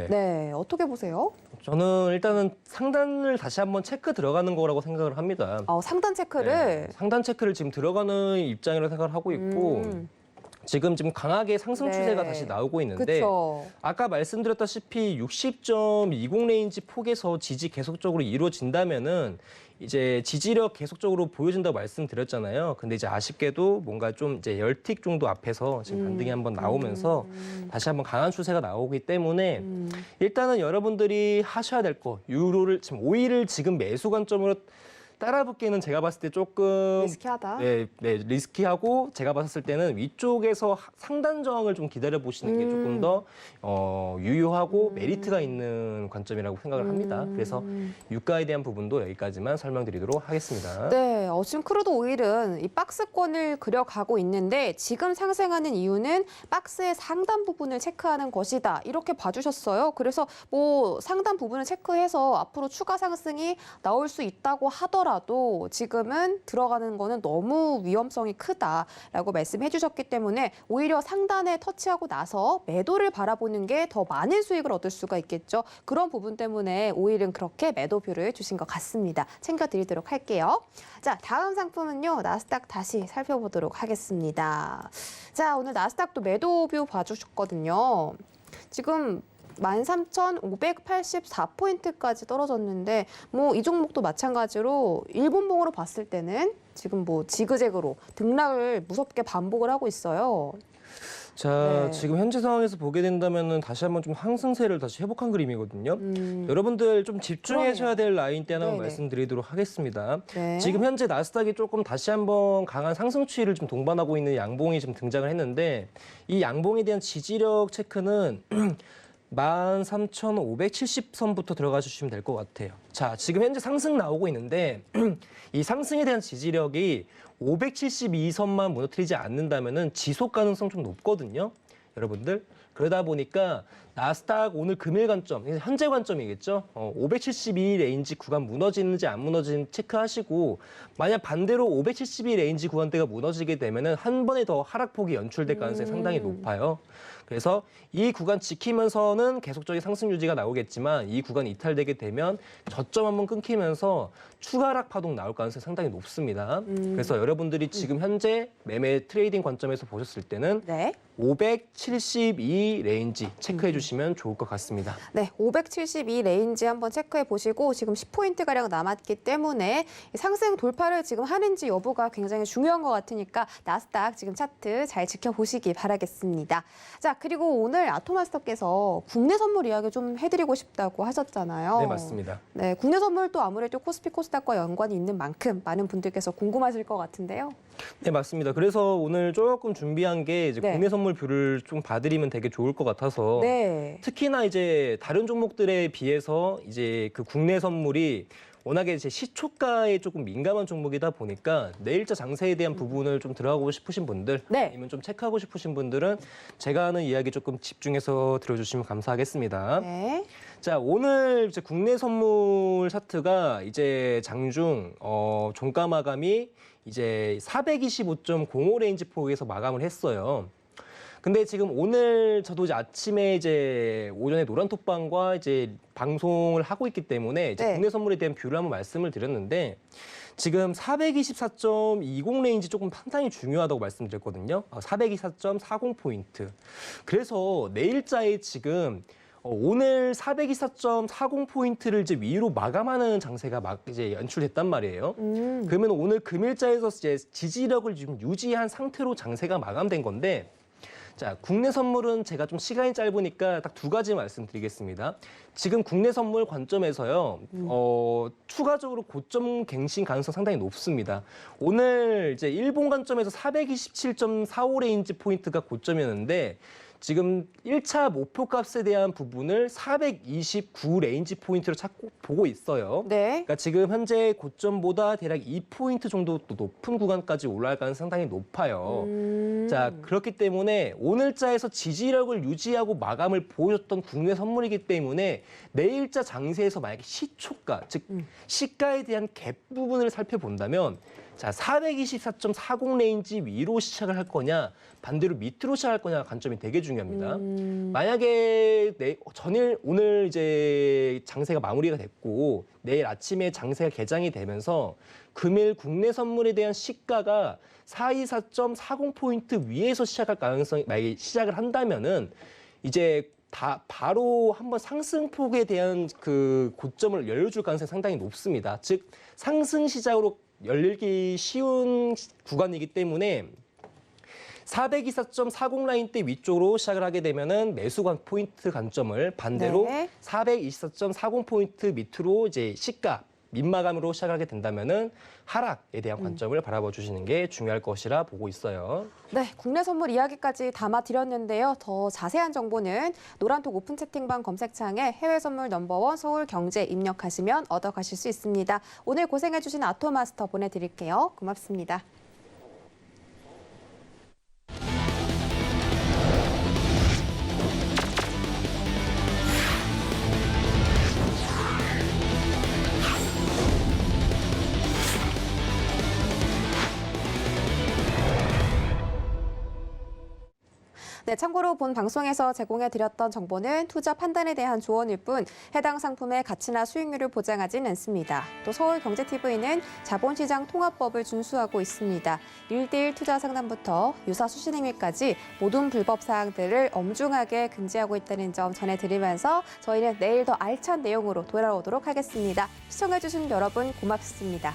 네, 어떻게 보세요? 저는 일단은 상단을 다시 한번 체크 들어가는 거라고 생각을 합니다. 상단 체크를? 상단 체크를 지금 들어가는 입장이라고 생각을 하고 있고 지금 강하게 상승 추세가 다시 나오고 있는데 그쵸. 아까 말씀드렸다시피 60.20 레인지 폭에서 지지 계속적으로 이루어진다면은 이제 지지력 계속적으로 보여준다고 말씀드렸잖아요. 근데 이제 아쉽게도 뭔가 좀 이제 10틱 정도 앞에서 지금 반등이 한번 나오면서 다시 한번 강한 추세가 나오기 때문에 일단은 여러분들이 하셔야 될 거 유로를 지금 오일을 지금 매수 관점으로 따라붙기는 제가 봤을 때 조금 리스키하다. 네, 리스키하고 제가 봤을 때는 위쪽에서 상단 저항을 좀 기다려 보시는 게 조금 더 유효하고 메리트가 있는 관점이라고 생각을 합니다. 그래서 유가에 대한 부분도 여기까지만 설명드리도록 하겠습니다. 네, 지금 크루드 오일은 이 박스권을 그려가고 있는데 지금 상승하는 이유는 박스의 상단 부분을 체크하는 것이다. 이렇게 봐주셨어요. 그래서 뭐 상단 부분을 체크해서 앞으로 추가 상승이 나올 수 있다고 하더라도 지금은 들어가는 거는 너무 위험성이 크다라고 말씀해 주셨기 때문에 오히려 상단에 터치하고 나서 매도를 바라보는 게 더 많은 수익을 얻을 수가 있겠죠. 그런 부분 때문에 오일은 그렇게 매도표를 주신 것 같습니다. 챙겨드리도록 할게요. 자, 다음 상품은요. 나스닥 다시 살펴보도록 하겠습니다. 자, 오늘 나스닥도 매도뷰 봐주셨거든요. 지금 13,584포인트까지 떨어졌는데 뭐 이 종목도 마찬가지로 일본봉으로 봤을 때는 지금 뭐 지그재그로 등락을 무섭게 반복을 하고 있어요. 자, 네. 지금 현재 상황에서 보게 된다면은 다시 한번 좀 상승세를 다시 회복한 그림이거든요. 여러분들 좀 집중하셔야 될 라인대 하나 네네. 말씀드리도록 하겠습니다. 네. 지금 현재 나스닥이 조금 다시 한번 강한 상승 추이를 좀 동반하고 있는 양봉이 지금 등장을 했는데 이 양봉에 대한 지지력 체크는 13,570선부터 들어가 주시면 될 것 같아요. 자, 지금 현재 상승 나오고 있는데 이 상승에 대한 지지력이 572선만 무너뜨리지 않는다면은 지속 가능성 좀 높거든요. 여러분들. 그러다 보니까 나스닥 오늘 금일 관점, 현재 관점이겠죠. 572 레인지 구간 무너지는지 안 무너지는지 체크하시고 만약 반대로 572 레인지 구간대가 무너지게 되면은 한 번에 더 하락폭이 연출될 가능성이 상당히 높아요. 그래서 이 구간 지키면서는 계속적인 상승 유지가 나오겠지만 이 구간 이탈되게 되면 저점 한번 끊기면서 추가 하락 파동 나올 가능성이 상당히 높습니다. 그래서 여러분들이 지금 현재 매매 트레이딩 관점에서 보셨을 때는 네. 572 레인지 체크해 주시면 좋을 것 같습니다. 네, 572 레인지 한번 체크해 보시고 지금 10포인트가량 남았기 때문에 상승 돌파를 지금 하는지 여부가 굉장히 중요한 것 같으니까 나스닥 지금 차트 잘 지켜보시기 바라겠습니다. 자, 그리고 오늘 아토마스터께서 국내 선물 이야기 좀 해드리고 싶다고 하셨잖아요. 네, 맞습니다. 네, 국내 선물도 아무래도 코스피 코스닥과 연관이 있는 만큼 많은 분들께서 궁금하실 것 같은데요. 네, 맞습니다. 그래서 오늘 조금 준비한 게 이제 네. 국내 선물뷰를 좀 봐드리면 되게 좋을 것 같아서 네. 특히나 이제 다른 종목들에 비해서 이제 그 국내 선물이 워낙에 이제 시초가에 조금 민감한 종목이다 보니까 내일자 장세에 대한 부분을 좀 들어가고 싶으신 분들, 네. 아니면 좀 체크하고 싶으신 분들은 제가 하는 이야기 조금 집중해서 들어주시면 감사하겠습니다. 네. 자, 오늘 이제 국내 선물 차트가 이제 장중 종가 마감이 이제 425.05 레인지 폭에서 마감을 했어요. 근데 지금 오늘 저도 이제 아침에 이제 오전에 노란톡방과 이제 방송을 하고 있기 때문에 이제 네. 국내 국내 선물에 대한 뷰를 한번 말씀을 드렸는데 지금 424.20 레인지 조금 상당히 중요하다고 말씀드렸거든요. 424.40포인트. 그래서 내일자에 지금 오늘 424.40포인트를 이제 위로 마감하는 장세가 이제 연출됐단 말이에요. 그러면 오늘 금일자에서 이제 지지력을 지금 유지한 상태로 장세가 마감된 건데 자, 국내 선물은 제가 좀 시간이 짧으니까 딱 두 가지 말씀드리겠습니다. 지금 국내 선물 관점에서요, 추가적으로 고점 갱신 가능성 상당히 높습니다. 오늘 이제 일본 관점에서 427.45 레인지 포인트가 고점이었는데 지금 1차 목표 값에 대한 부분을 429 레인지 포인트로 찾고 보고 있어요. 네. 그러니까 지금 현재 고점보다 대략 2포인트 정도 또 높은 구간까지 올라갈 가능성이 상당히 높아요. 자, 그렇기 때문에 오늘자에서 지지력을 유지하고 마감을 보여줬던 국내 선물이기 때문에 내일자 장세에서 만약에 시초가, 즉 시가에 대한 갭 부분을 살펴본다면 자, 424.40 레인지 위로 시작을 할 거냐, 반대로 밑으로 시작할 거냐 관점이 되게 중요합니다. 만약에 오늘 이제 장세가 마무리가 됐고 내일 아침에 장세가 개장이 되면서 금일 국내 선물에 대한 시가가 424.40포인트 위에서 시작할 가능성이 만약에 시작을 한다면은 이제 바로 한번 상승폭에 대한 그 고점을 열어줄 가능성이 상당히 높습니다. 즉 상승 시작으로 열리기 쉬운 구간이기 때문에 424.40 라인대 위쪽으로 시작을 하게 되면은 매수관 포인트 관점을 반대로 네. 424.40 포인트 밑으로 이제 시가 민마감으로 시작하게 된다면은 하락에 대한 관점을 바라봐 주시는 게 중요할 것이라 보고 있어요. 네, 국내 선물 이야기까지 담아드렸는데요. 더 자세한 정보는 노란톡 오픈 채팅방 검색창에 해외 선물 넘버원 서울 경제 입력하시면 얻어가실 수 있습니다. 오늘 고생해주신 아토마스터 보내드릴게요. 고맙습니다. 네, 참고로 본 방송에서 제공해드렸던 정보는 투자 판단에 대한 조언일 뿐 해당 상품의 가치나 수익률을 보장하진 않습니다. 또 서울경제TV는 자본시장 통합법을 준수하고 있습니다. 1대1 투자 상담부터 유사 수신 행위까지 모든 불법 사항들을 엄중하게 금지하고 있다는 점 전해드리면서 저희는 내일 더 알찬 내용으로 돌아오도록 하겠습니다. 시청해주신 여러분 고맙습니다.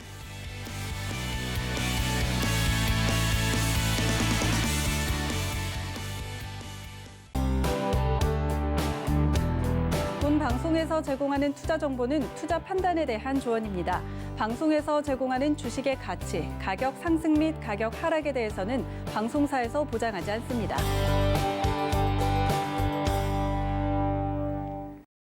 본 방송에서 제공하는 투자 정보는 투자 판단에 대한 조언입니다. 방송에서 제공하는 주식의 가치, 가격 상승 및 가격 하락에 대해서는 방송사에서 보장하지 않습니다.